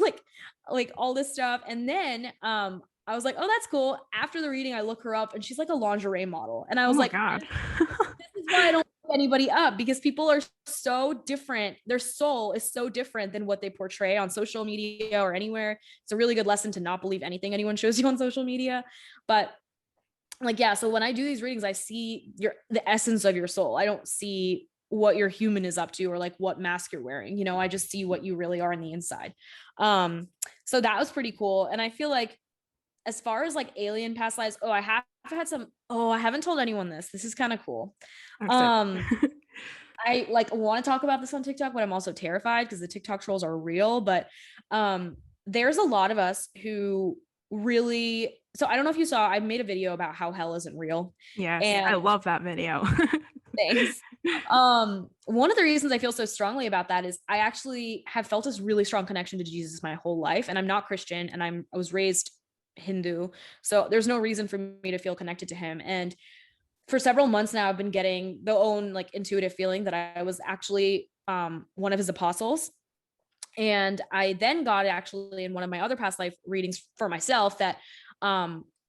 like all this stuff. And then I was like, oh, that's cool. After the reading, I look her up and she's like a lingerie model. And I Oh was my like, God. this is why I don't pick anybody up, because people are so different. Their soul is so different than what they portray on social media or anywhere. It's a really good lesson to not believe anything anyone shows you on social media. But like, yeah, so when I do these readings, I see the essence of your soul. I don't see what your human is up to or like what mask you're wearing. You know, I just see what you really are on the inside. So that was pretty cool. And I feel like as far as like alien past lives, I haven't told anyone this. This is kind of cool. I like want to talk about this on TikTok, but I'm also terrified because the TikTok trolls are real. But there's a lot of us who really, so I don't know if you saw, I made a video about how hell isn't real. Yes, And I love that video. thanks. One of the reasons I feel so strongly about that is I actually have felt this really strong connection to Jesus my whole life. And I'm not Christian, and I was raised Hindu. So there's no reason for me to feel connected to him. And for several months now, I've been getting the own like intuitive feeling that I was actually one of his apostles. And I then got actually in one of my other past life readings for myself that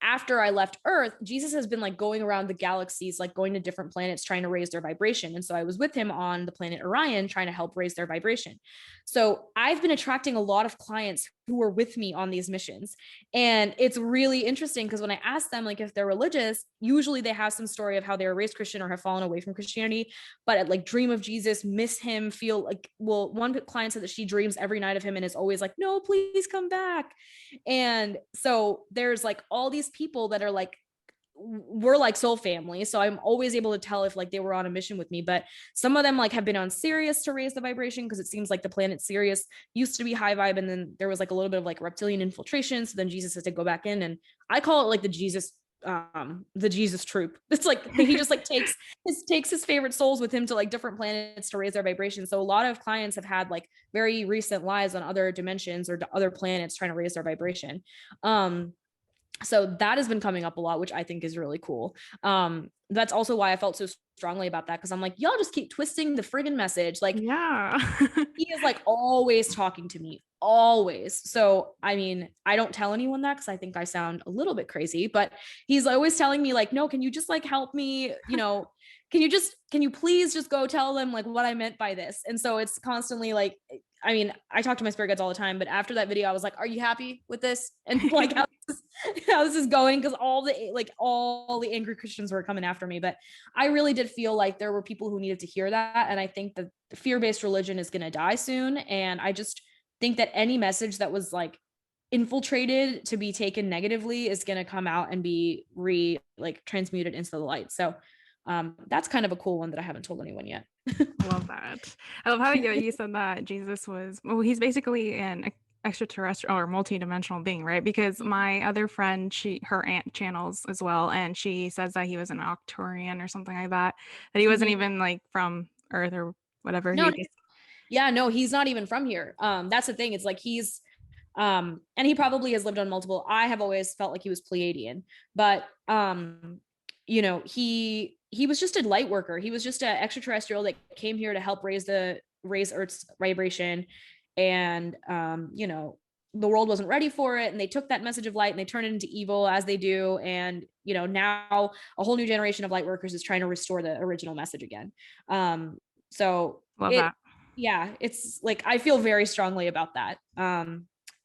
after I left Earth, Jesus has been like going around the galaxies, like going to different planets, trying to raise their vibration. And so I was with him on the planet Orion, trying to help raise their vibration. So I've been attracting a lot of clients who were with me on these missions. And it's really interesting because when I ask them, like, if they're religious, usually they have some story of how they were raised Christian or have fallen away from Christianity, but like dream of Jesus, miss him, feel like, well, one client said that she dreams every night of him and is always like, no, please come back. And so there's like all these people that are like, we're like soul family. So I'm always able to tell if like they were on a mission with me, but some of them like have been on Sirius to raise the vibration, because it seems like the planet Sirius used to be high vibe, and then there was like a little bit of like reptilian infiltration. So then Jesus has to go back in, and I call it like the Jesus troop. It's like he just like takes his favorite souls with him to like different planets to raise their vibration. So a lot of clients have had like very recent lives on other dimensions or other planets trying to raise their vibration. So that has been coming up a lot, which I think is really cool. That's also why I felt so strongly about that, because I'm like, y'all just keep twisting the friggin' message. Like, yeah. he is like always talking to me, always. So I mean, I don't tell anyone that because I think I sound a little bit crazy, but he's always telling me like, no, can you just like help me, you know, can you please just go tell them like what I meant by this? And so it's constantly like, I mean, I talk to my spirit guides all the time, but after that video, I was like, are you happy with this? And like how this is going? Because all the angry Christians were coming after me. But I really did feel like there were people who needed to hear that. And I think that fear-based religion is going to die soon. And I just think that any message that was like infiltrated to be taken negatively is going to come out and be transmuted into the light. So that's kind of a cool one that I haven't told anyone yet. I love that. I love how you said that Jesus was, well, he's basically an extraterrestrial or multi-dimensional being, right? Because my other friend, her aunt channels as well, and she says that he was an Octurian or something like that he wasn't even like from Earth or whatever. No, no, he's not even from here. That's the thing. It's like he's and he probably has lived on multiple. I have always felt like he was Pleiadian, but you know, he was just a light worker. He was just an extraterrestrial that came here to help raise Earth's vibration. And you know, the world wasn't ready for it, and they took that message of light and they turned it into evil, as they do. And you know, now a whole new generation of light workers is trying to restore the original message again. So love that. Yeah, it's like I feel very strongly about that.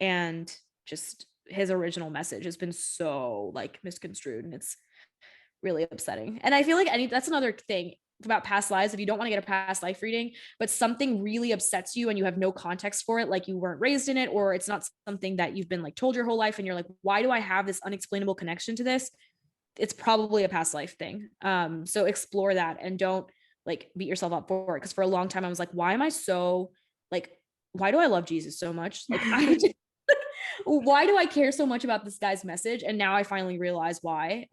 And just his original message has been so like misconstrued, and it's really upsetting. And I feel like that's another thing about past lives. If you don't want to get a past life reading, but something really upsets you and you have no context for it, like you weren't raised in it, or it's not something that you've been like told your whole life, and you're like, why do I have this unexplainable connection to this? It's probably a past life thing. So explore that and don't like beat yourself up for it. Because for a long time I was like, why do I love Jesus so much? Like why do I care so much about this guy's message? And now I finally realize why.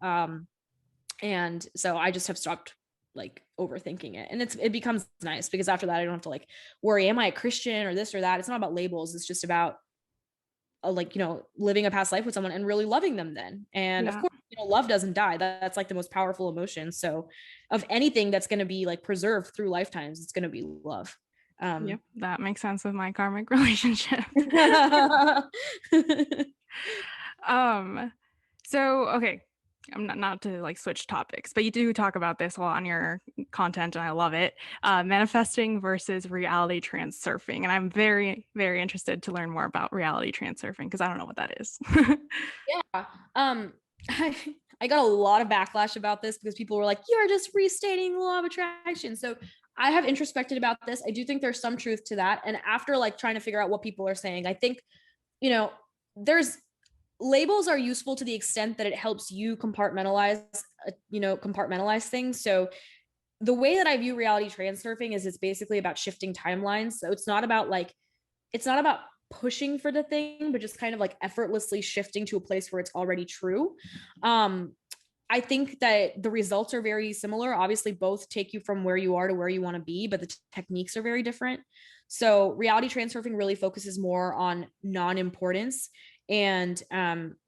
And so I just have stopped like overthinking it. And it becomes nice because after that I don't have to like worry, am I a Christian or this or that? It's not about labels. It's just about like, living a past life with someone and really loving them then. And of Yeah. course, love doesn't die. That's like the most powerful emotion. So of anything that's going to be like preserved through lifetimes, it's going to be love. Yep, that makes sense with my karmic relationship. So okay, I'm not to like switch topics, but you do talk about this a lot on your content, and I love it. Manifesting versus reality transurfing, and I'm very, very interested to learn more about reality transurfing because I don't know what that is. Yeah. I, I got a lot of backlash about this because people were like, you're just restating the law of attraction. So I have introspected about this. I do think there's some truth to that. And after like trying to figure out what people are saying, I think, there's labels are useful to the extent that it helps you compartmentalize things. So the way that I view reality transurfing is it's basically about shifting timelines. So it's not about pushing for the thing, but just kind of like effortlessly shifting to a place where it's already true. I think that the results are very similar. Obviously, both take you from where you are to where you want to be, but the techniques are very different. So, reality transurfing really focuses more on non-importance and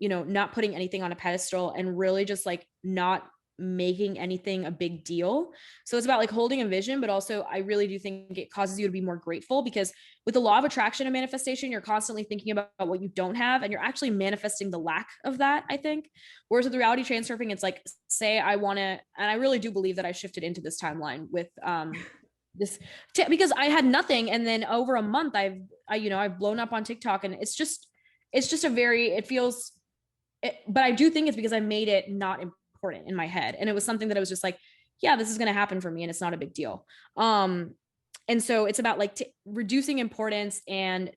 not putting anything on a pedestal and really just like not making anything a big deal. So it's about like holding a vision, but also I really do think it causes you to be more grateful because with the law of attraction and manifestation, you're constantly thinking about what you don't have and you're actually manifesting the lack of that, I think. Whereas with the reality transurfing, it's like, say I want to, and I really do believe that I shifted into this timeline with this because I had nothing. And then over a month, I've blown up on TikTok and it's just a very, but I do think it's because I made it not important in my head. And it was something that I was just like, yeah, this is going to happen for me and it's not a big deal. And so it's about like reducing importance and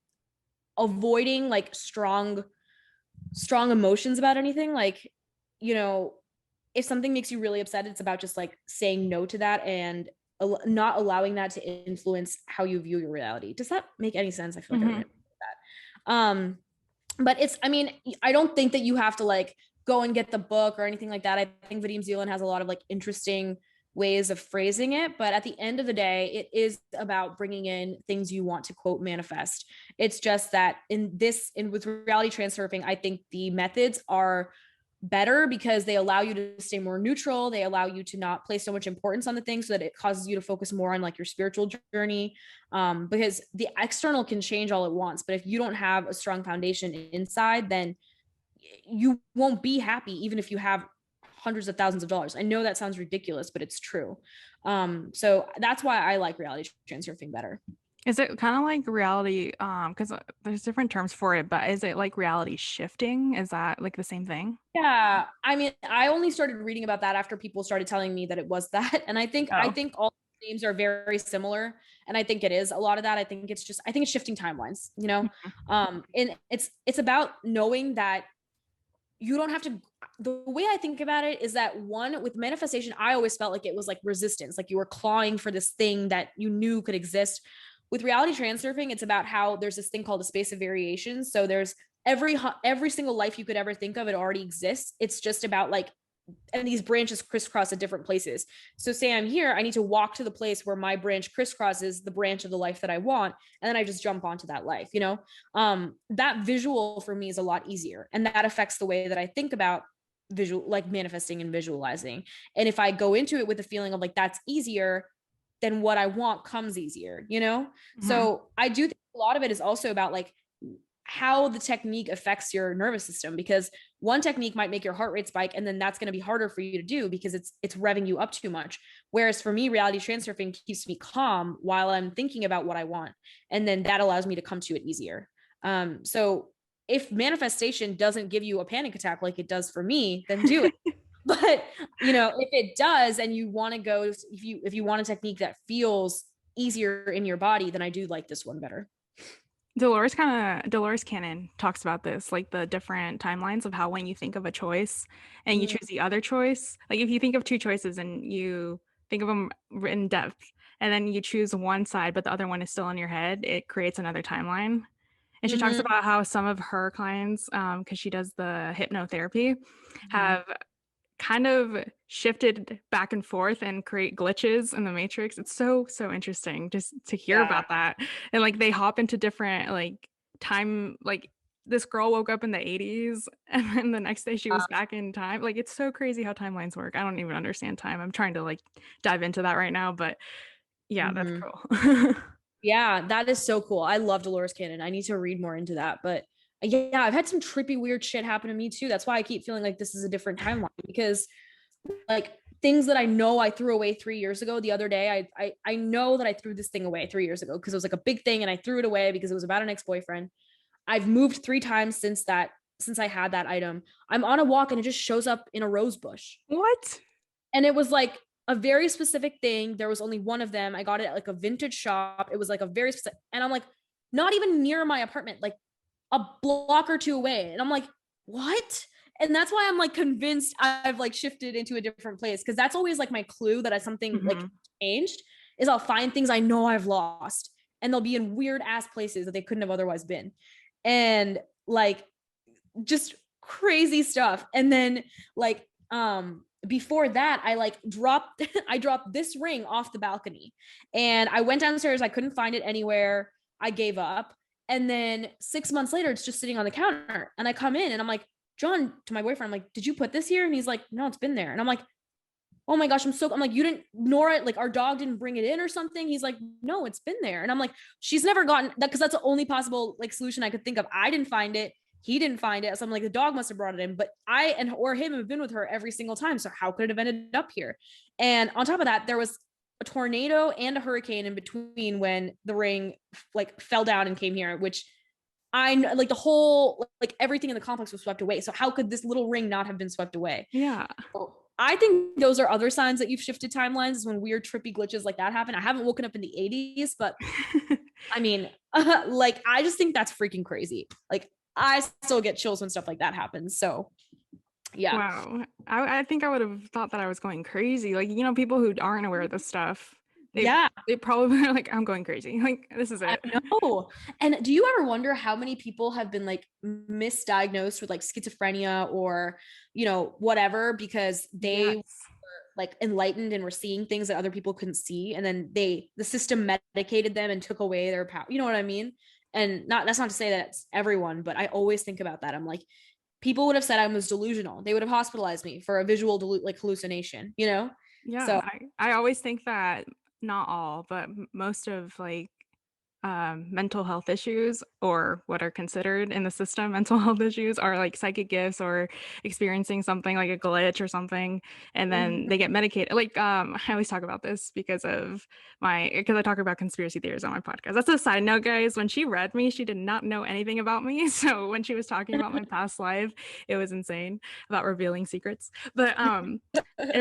avoiding like strong emotions about anything. Like, if something makes you really upset, it's about just like saying no to that and not allowing that to influence how you view your reality. Does that make any sense? I feel like I ran that. But I don't think that you have to like go and get the book or anything like that. I think Vadim Zeland has a lot of like interesting ways of phrasing it, but at the end of the day, it is about bringing in things you want to quote manifest. It's just that with reality transurfing, I think the methods are better because they allow you to stay more neutral. They allow you to not place so much importance on the thing so that it causes you to focus more on like your spiritual journey. Because the external can change all at once, but if you don't have a strong foundation inside, then you won't be happy even if you have hundreds of thousands of dollars. I know that sounds ridiculous, but it's true. So that's why I like reality transurfing better. Is it kind of like reality? Because there's different terms for it, but is it like reality shifting? Is that like the same thing? Yeah, I mean, I only started reading about that after people started telling me that it was that, and I think all names are very similar, and I think it is a lot of that. I think it's shifting timelines, and it's about knowing that you don't have to. The way I think about it is that one, with manifestation, I always felt like it was like resistance, like you were clawing for this thing that you knew could exist. With reality transurfing, it's about how there's this thing called a space of variation. So there's every single life you could ever think of, it already exists. It's just about like, and these branches crisscross at different places. So say I'm here, I need to walk to the place where my branch crisscrosses the branch of the life that I want, and then I just jump onto that life. That visual for me is a lot easier, and that affects the way that I think about visual, like manifesting and visualizing. And if I go into it with a feeling of like that's easier, then what I want comes easier. So I do think a lot of it is also about like how the technique affects your nervous system, because one technique might make your heart rate spike, and then that's going to be harder for you to do because it's revving you up too much. Whereas for me, reality transurfing keeps me calm while I'm thinking about what I want, and then that allows me to come to it easier. So if manifestation doesn't give you a panic attack like it does for me, then do it. But if it does, and you want to go, if you want a technique that feels easier in your body, then I do like this one better. Dolores Cannon talks about this, like the different timelines of how when you think of a choice and you choose the other choice, like if you think of two choices and you think of them in depth and then you choose one side but the other one is still in your head, it creates another timeline. And she talks about how some of her clients, because she does the hypnotherapy, have kind of shifted back and forth and create glitches in the matrix. It's so interesting just to hear Yeah. about that. And like they hop into different like time, like this girl woke up in the 80s and then the next day she was back in time. Like it's so crazy how timelines work. I don't even understand time. I'm trying to like dive into that right now, but yeah, that's Mhm. cool. Yeah, that is so cool. I love Dolores Cannon. I need to read more into that. But yeah, I've had some trippy, weird shit happen to me too. That's why I keep feeling like this is a different timeline because like things that I know I threw away 3 years ago. The other day, I know that I threw this thing away 3 years ago because it was like a big thing and I threw it away because it was about an ex-boyfriend. I've moved 3 times since I had that item. I'm on a walk and it just shows up in a rose bush. What? And it was like a very specific thing. There was only one of them. I got it at like a vintage shop. It was like a very specific, and I'm like, not even near my apartment, like a block or two away. And I'm like, what? And that's why I'm like convinced I've like shifted into a different place. Cause that's always like my clue that I something like changed is I'll find things I know I've lost and they'll be in weird ass places that they couldn't have otherwise been. And like just crazy stuff. And then like before that I like dropped I dropped this ring off the balcony and I went downstairs. I couldn't find it anywhere. I gave up. And then 6 months later it's just sitting on the counter and I come in and I'm like, John, to my boyfriend, I'm like, did you put this here? And he's like, no, it's been there. And I'm like, oh my gosh, I'm like, you didn't, Nora, like our dog didn't bring it in or something. He's like, no, it's been there. And I'm like, she's never gotten that because that's the only possible like solution I could think of. I didn't find it. He didn't find it. So I'm like, the dog must have brought it in, but I and or him have been with her every single time. So how could it have ended up here? And on top of that, there was a tornado and a hurricane in between when the ring like fell down and came here, which I like the whole like everything in the complex was swept away. So how could this little ring not have been swept away? Yeah. I think those are other signs that you've shifted timelines is when weird trippy glitches like that happen. I haven't woken up in the 80s, but I mean, like I just think that's freaking crazy. Like I still get chills when stuff like that happens. So yeah. Wow. I think I would have thought that I was going crazy. Like, you know, people who aren't aware of this stuff, Yeah. they probably are like, I'm going crazy. Like, this is I it. know. And do you ever wonder how many people have been like misdiagnosed with like schizophrenia or, you know, whatever because they Yes. like enlightened and were seeing things that other people couldn't see and then the system medicated them and took away their power, you know what I mean? And that's not to say that it's everyone, but I always think about that. I'm like, people would have said I was delusional. They would have hospitalized me for a visual like hallucination, you know? Yeah. So I always think that not all, but most of like mental health issues or what are considered in the system mental health issues are like psychic gifts or experiencing something like a glitch or something and then they get medicated like I always talk about this because I talk about conspiracy theories on my podcast. That's a side note, guys. When she read me, she did not know anything about me, so when she was talking about my past life, it was insane about revealing secrets. But in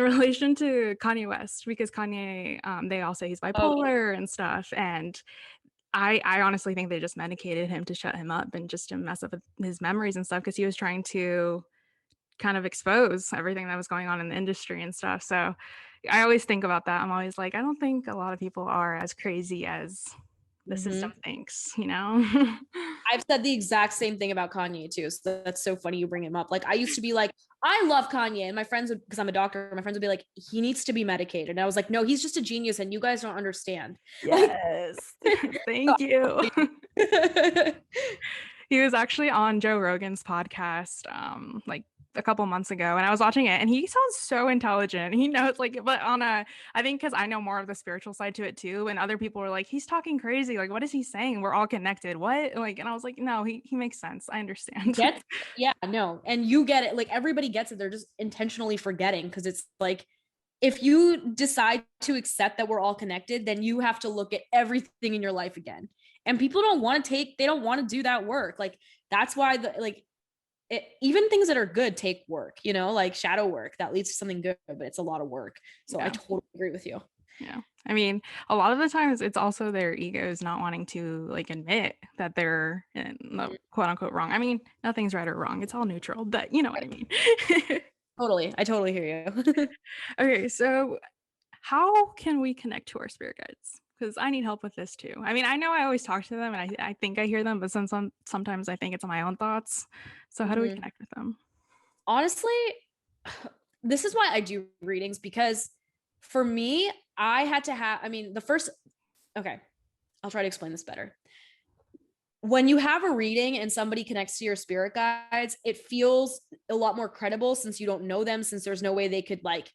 relation to Kanye West, because Kanye, they all say he's oh, bipolar and stuff, and I honestly think they just medicated him to shut him up and just to mess up with his memories and stuff because he was trying to kind of expose everything that was going on in the industry and stuff. So I always think about that. I'm always like, I don't think a lot of people are as crazy as the system thinks, you know? I've said the exact same thing about Kanye too. So that's so funny you bring him up. Like I used to be like, I love Kanye. And my friends would, because I'm a doctor, my friends would be like, he needs to be medicated. And I was like, no, he's just a genius and you guys don't understand. Yes. Thank you. Like, He was actually on Joe Rogan's podcast like a couple months ago and I was watching it and he sounds so intelligent. He knows like but on a I think because I know more of the spiritual side to it too and other people were like he's talking crazy, like what is he saying, we're all connected, what, like, and I was like no, he makes sense, I understand. gets yeah, no. And you get it. Like everybody gets it. They're just intentionally forgetting because it's like if you decide to accept that we're all connected, then you have to look at everything in your life again. And people don't want to they don't want to do that work. Like that's why even things that are good take work, you know, like shadow work that leads to something good, but it's a lot of work. So I totally agree with you. Yeah. I mean, a lot of the times it's also their egos not wanting to like admit that they're in the quote unquote wrong. I mean, nothing's right or wrong. It's all neutral, but you know what I mean. Totally. I totally hear you. Okay, so how can we connect to our spirit guides? Because I need help with this too. I mean, I know I always talk to them and I think I hear them, but sometimes I think it's my own thoughts. So how do we connect with them? Honestly, this is why I do readings, because for me, I had to have, okay, I'll try to explain this better. When you have a reading and somebody connects to your spirit guides, it feels a lot more credible since you don't know them, since there's no way they could like,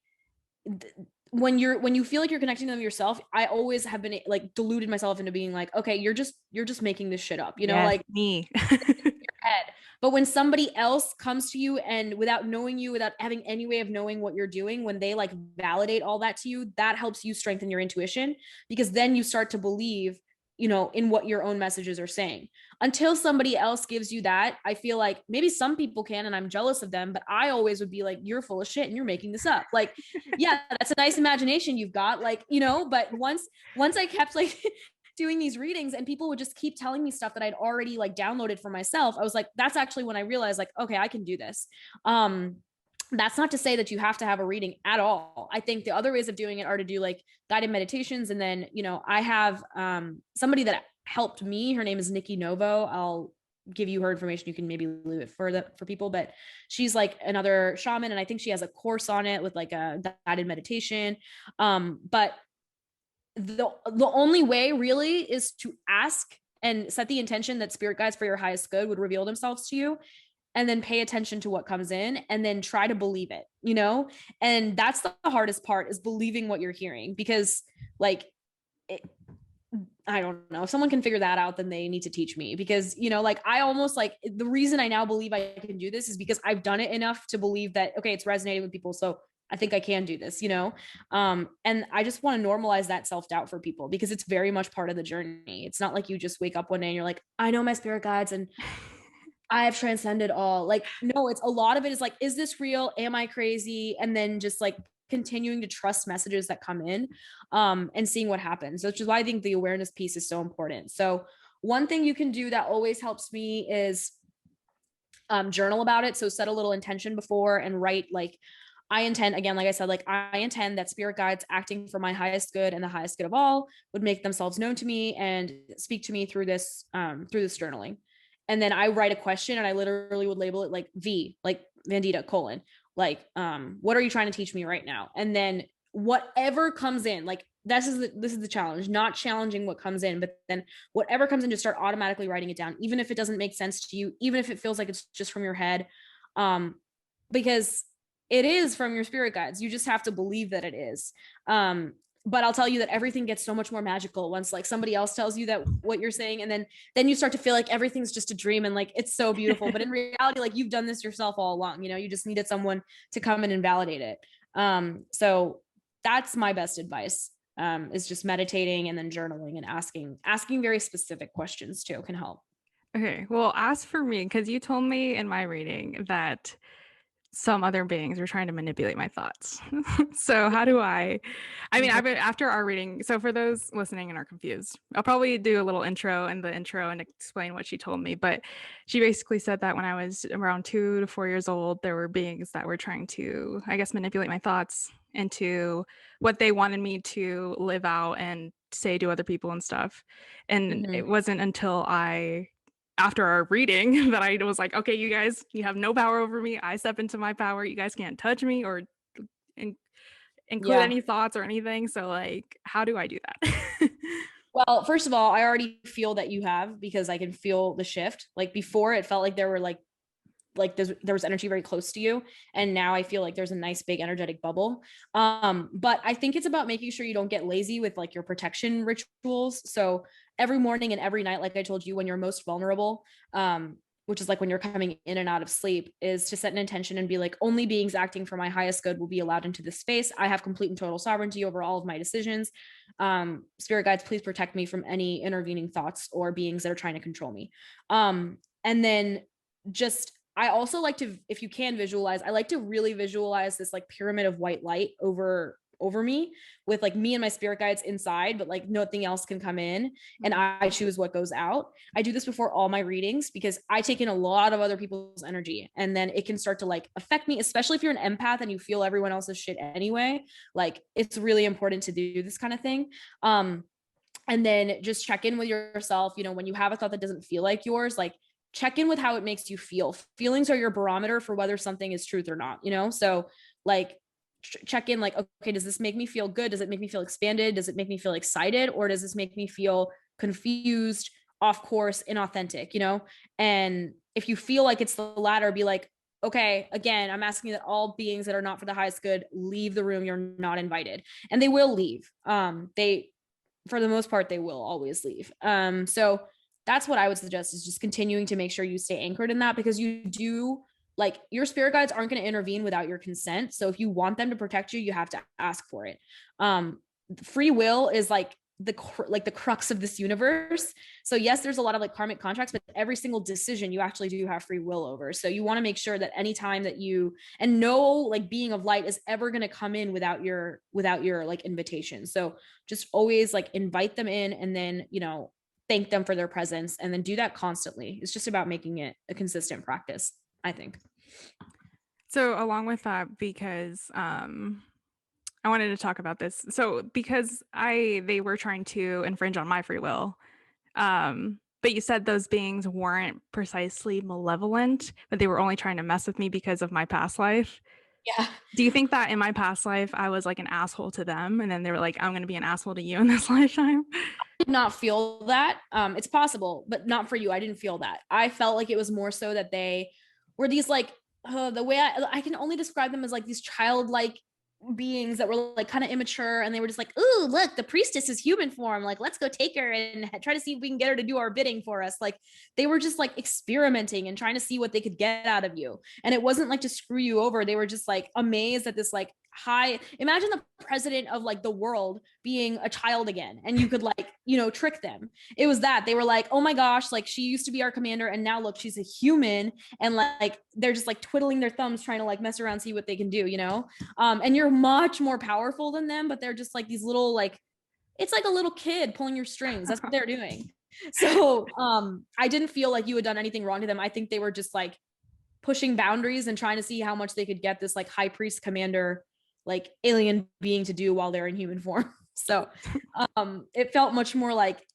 when you feel like you're connecting to them yourself, I always have been like deluded myself into being like, okay, you're just making this shit up, Yes, like me. your head. But when somebody else comes to you and without knowing you, without having any way of knowing what you're doing, when they like validate all that to you, that helps you strengthen your intuition, because then you start to believe, in what your own messages are saying. Until somebody else gives you that, I feel like maybe some people can, and I'm jealous of them, but I always would be like, you're full of shit and you're making this up. Like, yeah, that's a nice imagination you've got, like, but once I kept like doing these readings and people would just keep telling me stuff that I'd already like downloaded for myself, I was like, that's actually when I realized like, okay, I can do this. That's not to say that you have to have a reading at all. I think the other ways of doing it are to do like guided meditations. And then, I have somebody that helped me. Her name is Nikki Novo. I'll give you her information. You can maybe leave it for people, but she's like another shaman. And I think she has a course on it with like a guided meditation. But the only way really is to ask and set the intention that spirit guides for your highest good would reveal themselves to you, and then pay attention to what comes in and then try to believe it, and that's the hardest part, is believing what you're hearing, because like I don't know, if someone can figure that out, then they need to teach me, because like I almost like, the reason I now believe I can do this is because I've done it enough to believe that, okay, it's resonating with people, so I think I can do this, and I just want to normalize that self-doubt for people, because it's very much part of the journey. It's not like you just wake up one day and you're like, I know my spirit guides and I have transcended all. Like, no, it's a lot of it is like, is this real? Am I crazy? And then just like continuing to trust messages that come in, and seeing what happens, which is why I think the awareness piece is so important. So one thing you can do that always helps me is journal about it. So set a little intention before and write like, I intend, again, like I said, like I intend that spirit guides acting for my highest good and the highest good of all would make themselves known to me and speak to me through this journaling. And then I write a question and I literally would label it like V, like Vandita, colon, like, what are you trying to teach me right now? And then whatever comes in, like this is the challenge, not challenging what comes in, but then whatever comes in, just start automatically writing it down, even if it doesn't make sense to you, even if it feels like it's just from your head, because it is from your spirit guides. You just have to believe that it is. But I'll tell you that everything gets so much more magical once like somebody else tells you that what you're saying, and then you start to feel like everything's just a dream and like it's so beautiful. But in reality, like you've done this yourself all along. You just needed someone to come in and validate it. So that's my best advice. Is just meditating and then journaling and asking very specific questions too can help. Okay, well, as for me, because you told me in my reading that some other beings are trying to manipulate my thoughts. So how do I've been after our reading. So for those listening and are confused, I'll probably do a little intro and explain what she told me. But she basically said that when I was around 2 to 4 years old, there were beings that were trying to, I guess, manipulate my thoughts into what they wanted me to live out and say to other people and stuff. And it wasn't until after our reading that I was like, okay, you guys, you have no power over me. I step into my power. You guys can't touch me or include any thoughts or anything. So like, how do I do that? Well, first of all, I already feel that you have, because I can feel the shift. Like before it felt like there were like there was energy very close to you, and now I feel like there's a nice big energetic bubble. But I think it's about making sure you don't get lazy with like your protection rituals. So every morning and every night, like I told you, when you're most vulnerable, which is like when you're coming in and out of sleep, is to set an intention and be like, only beings acting for my highest good will be allowed into this space. I have complete and total sovereignty over all of my decisions. Spirit guides, please protect me from any intervening thoughts or beings that are trying to control me. And then just, I also like to, if you can visualize, I like to really visualize this like pyramid of white light over me, with like me and my spirit guides inside, but like nothing else can come in, and I choose what goes out. I do this before all my readings because I take in a lot of other people's energy, and then it can start to like affect me, especially if you're an empath and you feel everyone else's shit anyway. Like it's really important to do this kind of thing. And then just check in with yourself, when you have a thought that doesn't feel like yours, like check in with how it makes you feel. Feelings are your barometer for whether something is truth or not, so like check in like, okay, does this make me feel good? Does it make me feel expanded? Does it make me feel excited? Or does this make me feel confused, off course, inauthentic, you know? And if you feel like it's the latter, be like, okay, again, I'm asking that all beings that are not for the highest good leave the room. You're not invited. And they will leave. They, for the most part, they will always leave. So that's what I would suggest, is just continuing to make sure you stay anchored in that, because you do, like, your spirit guides aren't going to intervene without your consent. So if you want them to protect you, you have to ask for it. Free will is like the crux of this universe. So yes, there's a lot of like karmic contracts, but every single decision you actually do have free will over. So you want to make sure that anytime that you, and no like being of light is ever going to come in without your like invitation. So just always like invite them in, and then, you know, thank them for their presence, and then do that constantly. It's just about making it a consistent practice, I think. So along with that, because I wanted to talk about this. So because they were trying to infringe on my free will. But you said those beings weren't precisely malevolent, but they were only trying to mess with me because of my past life. Yeah. Do you think that in my past life I was like an asshole to them, and then they were like, I'm going to be an asshole to you in this lifetime? Did not feel that. It's possible, but not for you. I didn't feel that. I felt like it was more so that they were these like, the way I can only describe them as like these childlike beings that were like kind of immature, and they were just like, ooh, look, the priestess is human form, like let's go take her and try to see if we can get her to do our bidding for us. Like they were just like experimenting and trying to see what they could get out of you, and it wasn't like to screw you over. They were just like amazed at this like high, imagine the president of like the world being a child again, and you could like, you know, trick them. It was that they were like, oh my gosh, like she used to be our commander and now look, she's a human, and like they're just like twiddling their thumbs trying to like mess around, see what they can do, you know. And you're much more powerful than them, but they're just like these little, like, it's like a little kid pulling your strings. That's what they're doing. So I didn't feel like you had done anything wrong to them. I think they were just like pushing boundaries and trying to see how much they could get this like high priest commander like alien being to do while they're in human form. So it felt much more like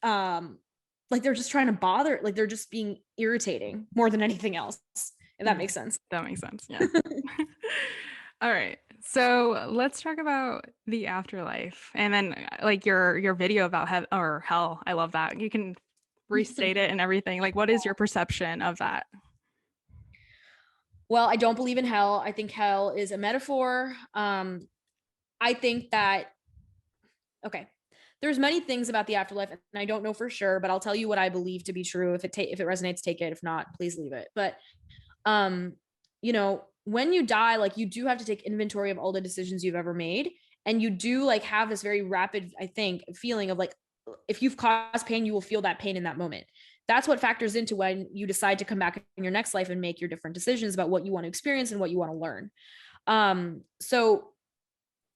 they're just trying to bother, like they're just being irritating more than anything else, if that makes sense. That makes sense. Yeah. All right. So let's talk about the afterlife, and then like your video about heaven or hell. I love that. You can restate it and everything. Like, what is your perception of that? Well, I don't believe in hell. I think hell is a metaphor. I think that, okay, there's many things about the afterlife, and I don't know for sure, but I'll tell you what I believe to be true. If it resonates, take it. If not, please leave it. But you know, when you die, like you do have to take inventory of all the decisions you've ever made, and you do like have this very rapid, I think, feeling of like, if you've caused pain, you will feel that pain in that moment. That's what factors into when you decide to come back in your next life and make your different decisions about what you want to experience and what you want to learn. So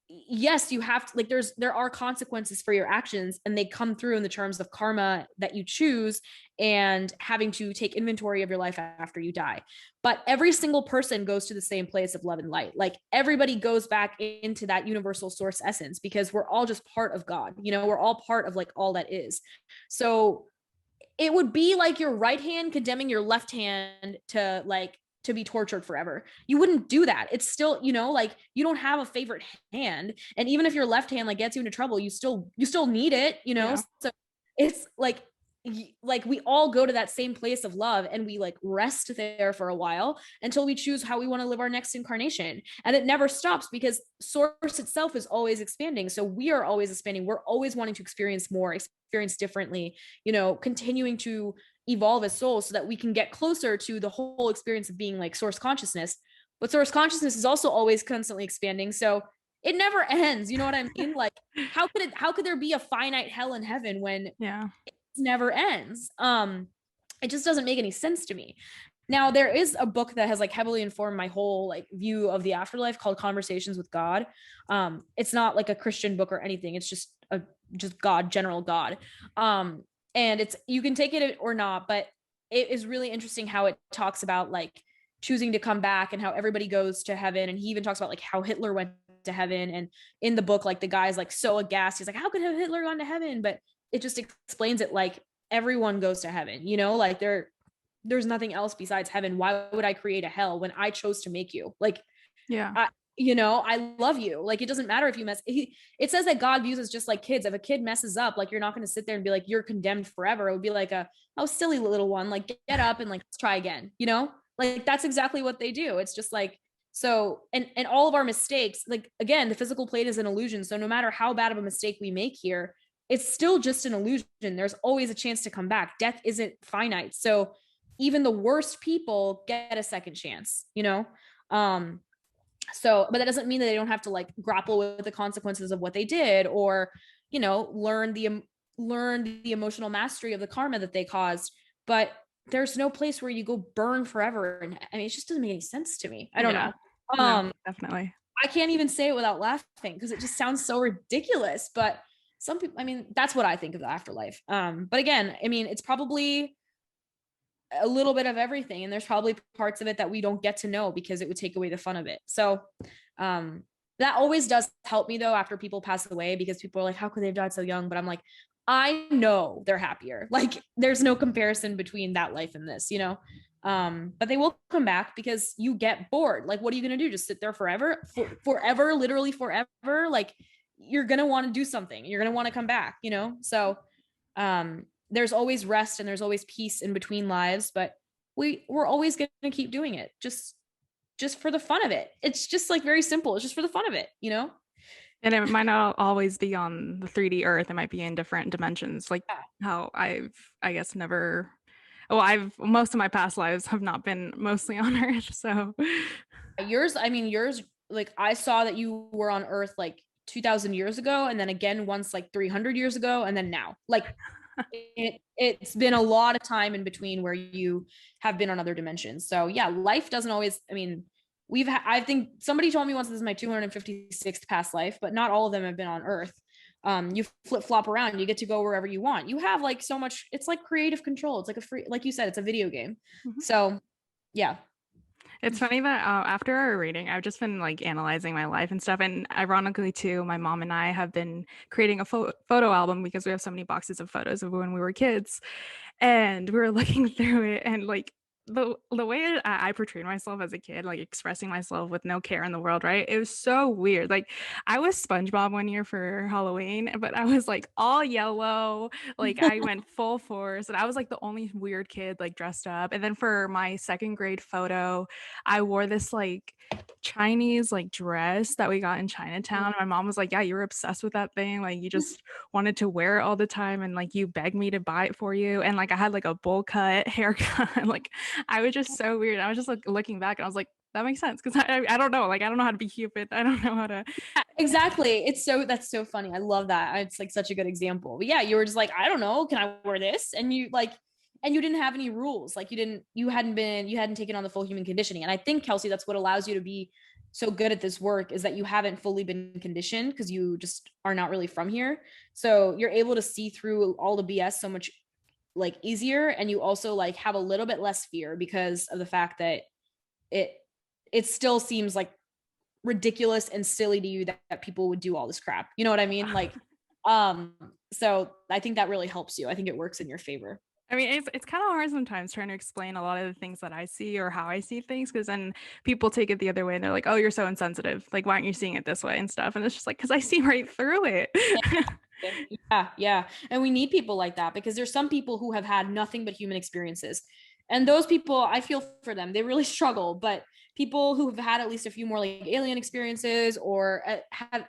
yes, you have to, like, there are consequences for your actions, and they come through in the terms of karma that you choose and having to take inventory of your life after you die. But every single person goes to the same place of love and light. Like everybody goes back into that universal source essence, because we're all just part of God. You know, we're all part of like all that is. So it would be like your right hand condemning your left hand to be tortured forever. You wouldn't do that. It's still, you know, like you don't have a favorite hand. And even if your left hand like gets you into trouble, you still need it, you know? Yeah. So it's like we all go to that same place of love, and we like rest there for a while until we choose how we want to live our next incarnation. And it never stops, because source itself is always expanding. So we are always expanding. We're always wanting to experience more, experience differently, you know, continuing to evolve as souls so that we can get closer to the whole experience of being like source consciousness. But source consciousness is also always constantly expanding. So it never ends. You know what I mean? Like how could there be a finite hell and heaven when it never ends? It just doesn't make any sense to me. Now, there is a book that has like heavily informed my whole like view of the afterlife called Conversations with God. It's not like a Christian book or anything. It's just God, general God. And it's, you can take it or not, but it is really interesting how it talks about like choosing to come back and how everybody goes to heaven. And he even talks about like how Hitler went to heaven. And in the book, like the guy's like so aghast. He's like, how could Hitler gone to heaven? But it just explains it like everyone goes to heaven, you know, like there's nothing else besides heaven. Why would I create a hell when I chose to make you? Like, yeah, I love you. Like, it doesn't matter if you it says that God views us just like kids. If a kid messes up, like, you're not going to sit there and be like, you're condemned forever. It would be like oh, silly little one, like, get up and like, let's try again, like that's exactly what they do. It's just like, so, and all of our mistakes, like, again, the physical plane is an illusion. So no matter how bad of a mistake we make here, it's still just an illusion. There's always a chance to come back. Death isn't finite. So even the worst people get a second chance, um so, but that doesn't mean that they don't have to like grapple with the consequences of what they did, or learn the emotional mastery of the karma that they caused. But there's no place where you go burn forever, and I mean, it just doesn't make any sense to me. I don't know. No, definitely. I can't even say it without laughing because it just sounds so ridiculous. But some people, I mean, that's what I think of the afterlife. But again, I mean, it's probably a little bit of everything, and there's probably parts of it that we don't get to know because it would take away the fun of it. So that always does help me though after people pass away, because people are like, how could they have died so young? But I'm like, I know they're happier. Like, there's no comparison between that life and this, but they will come back because you get bored. Like, what are you going to do? Just sit there forever, forever, literally forever. Like, you're going to want to do something. You're going to want to come back, so there's always rest and there's always peace in between lives, but we're always going to keep doing it just for the fun of it. It's just like very simple. It's just for the fun of it, And it might not always be on the 3D Earth. It might be in different dimensions. Like how I guess never, most of my past lives have not been mostly on Earth. So yours, like, I saw that you were on Earth like 2000 years ago, and then again once like 300 years ago, and then now, like, it's been a lot of time in between where you have been on other dimensions. So yeah, life doesn't always, I mean, I think somebody told me once this is my 256th past life, but not all of them have been on Earth. You flip flop around, you get to go wherever you want. You have like so much, it's like creative control. It's like like you said, it's a video game. So yeah. It's funny that after our reading, I've just been like analyzing my life and stuff. And ironically, too, my mom and I have been creating a photo album because we have so many boxes of photos of when we were kids. And we were looking through it, and like the way I portrayed myself as a kid, like expressing myself with no care in the world, right? It was so weird. Like, I was SpongeBob one year for Halloween, but I was like all yellow, like I went full force, and I was like the only weird kid like dressed up. And then for my second grade photo, I wore this like Chinese like dress that we got in Chinatown. My mom was like, yeah, you were obsessed with that thing, like you just wanted to wear it all the time, and like you begged me to buy it for you. And like I had like a bowl cut haircut. Like, I was just so weird. I was just like looking back, and I was like, that makes sense, because I don't know, like I don't know how to be Cupid. I don't know how to. Exactly. That's so funny. I love that. It's like such a good example. But yeah, you were just like, I don't know, can I wear this? And you like, and you didn't have any rules. Like, you hadn't taken on the full human conditioning. And I think, Kelsey, that's what allows you to be so good at this work, is that you haven't fully been conditioned because you just are not really from here. So you're able to see through all the BS so much like easier. And you also like have a little bit less fear because of the fact that it still seems like ridiculous and silly to you that people would do all this crap. You know what I mean? Like, so I think that really helps you. I think it works in your favor. I mean, it's kind of hard sometimes trying to explain a lot of the things that I see or how I see things, because then people take it the other way and they're like, oh, you're so insensitive. Like, why aren't you seeing it this way and stuff? And it's just like, because I see right through it. Yeah. And we need people like that, because there's some people who have had nothing but human experiences. And those people, I feel for them. They really struggle. But people who have had at least a few more like alien experiences, or have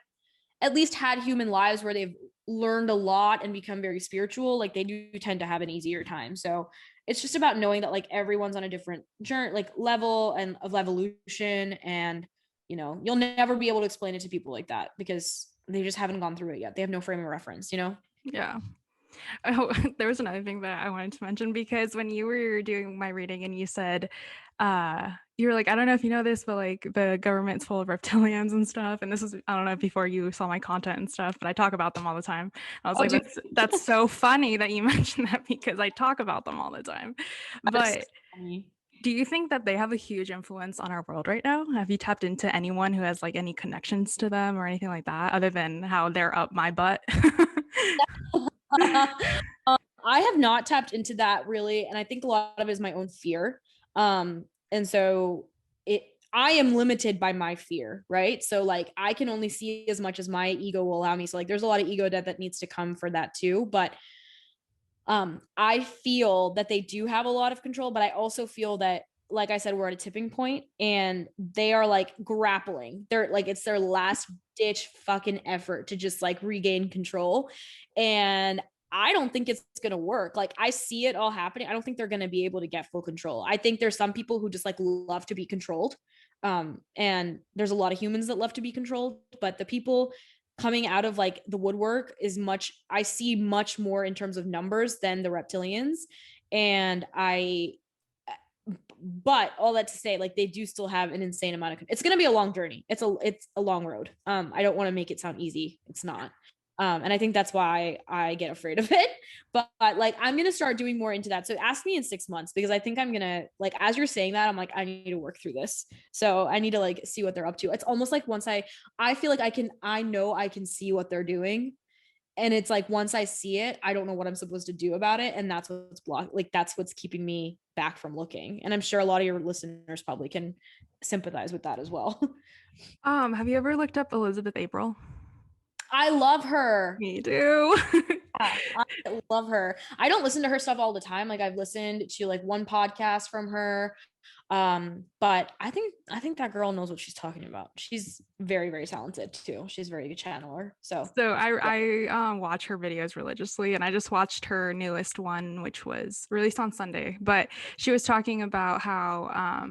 at least had human lives where they've learned a lot and become very spiritual, like they do tend to have an easier time. So it's just about knowing that like everyone's on a different journey, like level and of evolution. And you'll never be able to explain it to people like that because they just haven't gone through it yet. They have no frame of reference. Yeah. Oh, there was another thing that I wanted to mention, because when you were doing my reading and you said, you were like, I don't know if you know this, but like the government's full of reptilians and stuff. And this is, I don't know, before you saw my content and stuff, but I talk about them all the time. I was like, that's so funny that you mentioned that, because I talk about them all the time. But do you think that they have a huge influence on our world right now? Have you tapped into anyone who has like any connections to them or anything like that, other than how they're up my butt? I have not tapped into that really, and I think a lot of it is my own fear. And so I am limited by my fear, right? So like I can only see as much as my ego will allow me. So like there's a lot of ego death that needs to come for that too. But I feel that they do have a lot of control, but I also feel that, like I said, we're at a tipping point and they are like grappling. They're like, it's their last ditch fucking effort to just like regain control. And I don't think it's going to work. Like I see it all happening. I don't think they're going to be able to get full control. I think there's some people who just like love to be controlled. And there's a lot of humans that love to be controlled, but the people coming out of like the woodwork is much, I see much more in terms of numbers than the reptilians. And but all that to say, like they do still have an insane amount of, it's going to be a long journey. It's a long road. I don't want to make it sound easy. It's not. And I think that's why I get afraid of it. But like I'm gonna start doing more into that. So ask me in 6 months, because I think I'm gonna, like, as you're saying that, I'm like, I need to work through this. So I need to like see what they're up to. It's almost like once I feel like I know I can see what they're doing. And it's like once I see it, I don't know what I'm supposed to do about it. And that's what's blocked. Like that's what's keeping me back from looking. And I'm sure a lot of your listeners probably can sympathize with that as well. Have you ever looked up Elizabeth April? I love her. Me too. Yeah, I love her. I don't listen to her stuff all the time. Like I've listened to like one podcast from her. But I think that girl knows what she's talking about. She's very, very talented too. She's a very good channeler. So I watch her videos religiously, and I just watched her newest one, which was released on Sunday. But she was talking about how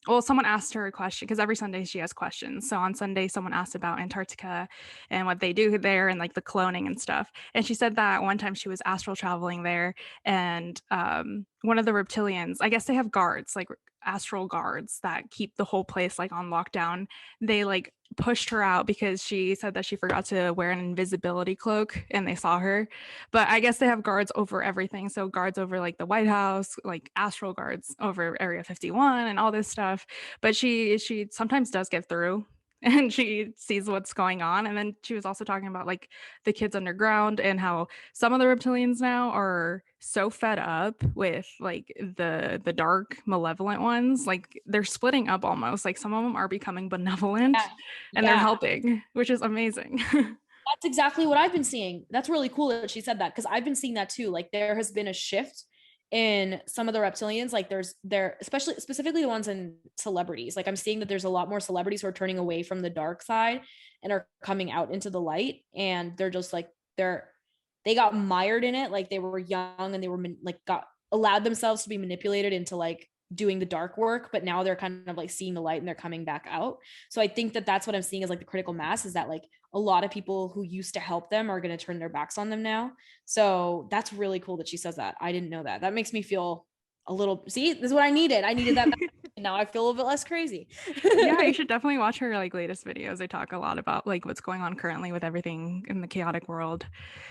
well, someone asked her a question, because every Sunday she has questions. So on Sunday, someone asked about Antarctica and what they do there and like the cloning and stuff. And she said that one time she was astral traveling there, and one of the reptilians, I guess they have guards, like astral guards that keep the whole place like on lockdown. They like pushed her out because she said that she forgot to wear an invisibility cloak and they saw her. But I guess they have guards over everything. So guards over like the White House, like astral guards over Area 51 and all this stuff. But she sometimes does get through and she sees what's going on. And then she was also talking about like the kids underground and how some of the reptilians now are so fed up with like the dark malevolent ones, like they're splitting up almost, like some of them are becoming benevolent yeah, and they're yeah. helping, which is amazing. That's exactly what I've been seeing. That's really cool that she said that, because I've been seeing that too. Like there has been a shift in some of the reptilians. Like there, especially specifically the ones in celebrities. Like I'm seeing that there's a lot more celebrities who are turning away from the dark side and are coming out into the light. And they're just like they got mired in it. Like they were young and they were like got allowed themselves to be manipulated into like doing the dark work, but now they're kind of like seeing the light and they're coming back out. So I think that that's what I'm seeing as like the critical mass, is that like a lot of people who used to help them are going to turn their backs on them now. So that's really cool that she says that. I didn't know that. That makes me feel a little, see, this is what I needed. I needed that. Now I feel a bit less crazy. Yeah, you should definitely watch her like latest videos. They talk a lot about like what's going on currently with everything in the chaotic world.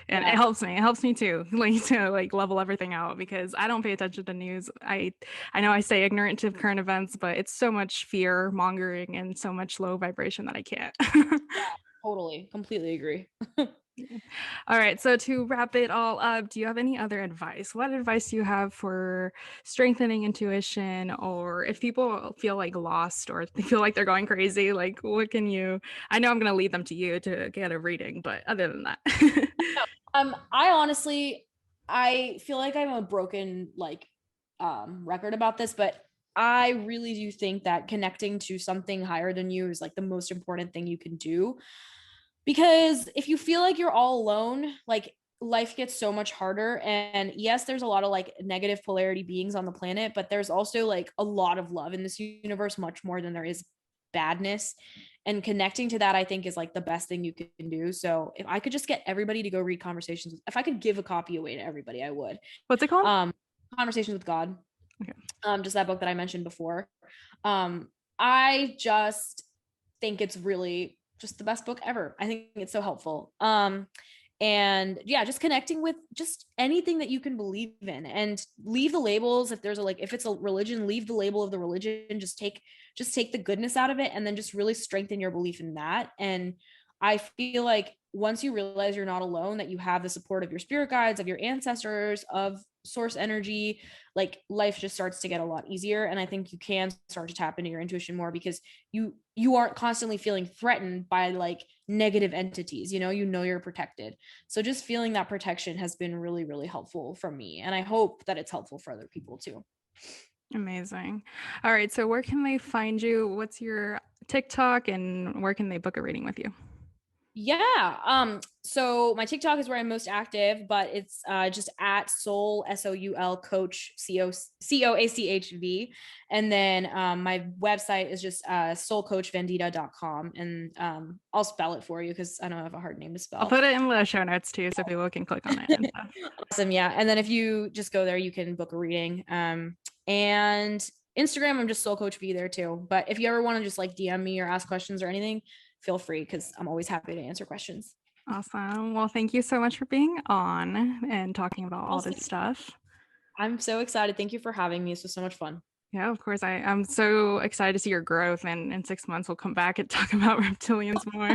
And Yeah. it helps me too, like to like level everything out, because I don't pay attention to news. I know I stay ignorant to current events, but it's so much fear mongering and so much low vibration that I can't. Totally. Completely agree. All right, so to wrap it all up, do you have any other advice? What advice do you have for strengthening intuition, or if people feel like lost or they feel like they're going crazy, like what can you, I know I'm going to lead them to you to get a reading, but other than that. I honestly, I feel like I'm a broken like record about this, but I really do think that connecting to something higher than you is like the most important thing you can do. Because if you feel like you're all alone, like life gets so much harder. And yes, there's a lot of like negative polarity beings on the planet, but there's also like a lot of love in this universe, much more than there is badness. And connecting to that, I think, is like the best thing you can do. So if I could just get everybody to go read Conversations, if I could give a copy away to everybody, I would. What's it called? Conversations with God. Okay. Just that book that I mentioned before. I just think it's really just the best book ever. I think it's so helpful. And yeah, just connecting with just anything that you can believe in, and leave the labels. If there's a, like, if it's a religion, leave the label of the religion, just take the goodness out of it, and then just really strengthen your belief in that. And I feel like once you realize you're not alone, that you have the support of your spirit guides, of your ancestors, of source energy, like life just starts to get a lot easier. And I think you can start to tap into your intuition more because you aren't constantly feeling threatened by like negative entities. You know you're protected. So just feeling that protection has been really, really helpful for me. And I hope that it's helpful for other people too. Amazing. All right. So where can they find you? What's your TikTok and where can they book a reading with you? Yeah. So my TikTok is where I'm most active, but it's just at soul SOUL coach COACHV. And then my website is just soulcoachvandita.com. And I'll spell it for you because I don't have a hard name to spell. I'll put it in the show notes too, so people can click on it and stuff. Awesome. Yeah. And then if you just go there, you can book a reading. And Instagram, I'm just Soul Coach V there too. But if you ever want to just like DM me or ask questions or anything, feel free because I'm always happy to answer questions. Awesome. Well, thank you so much for being on and talking about all this stuff. I'm so excited. Thank you for having me. This was so much fun. Yeah, of course. I'm so excited to see your growth. And in 6 months, we'll come back and talk about reptilians more.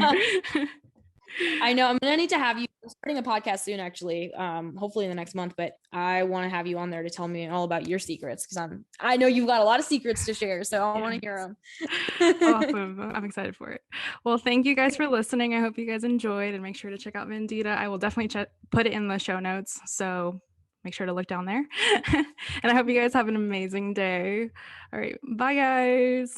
I know I'm gonna need to have you. I'm starting a podcast soon, actually. Hopefully in the next month. But I want to have you on there to tell me all about your secrets because I know you've got a lot of secrets to share, so I want to hear them. Awesome. I'm excited for it. Well, thank you guys for listening. I hope you guys enjoyed, and make sure to check out Vandita. I will definitely put it in the show notes, so make sure to look down there. And I hope you guys have an amazing day. All right, bye guys.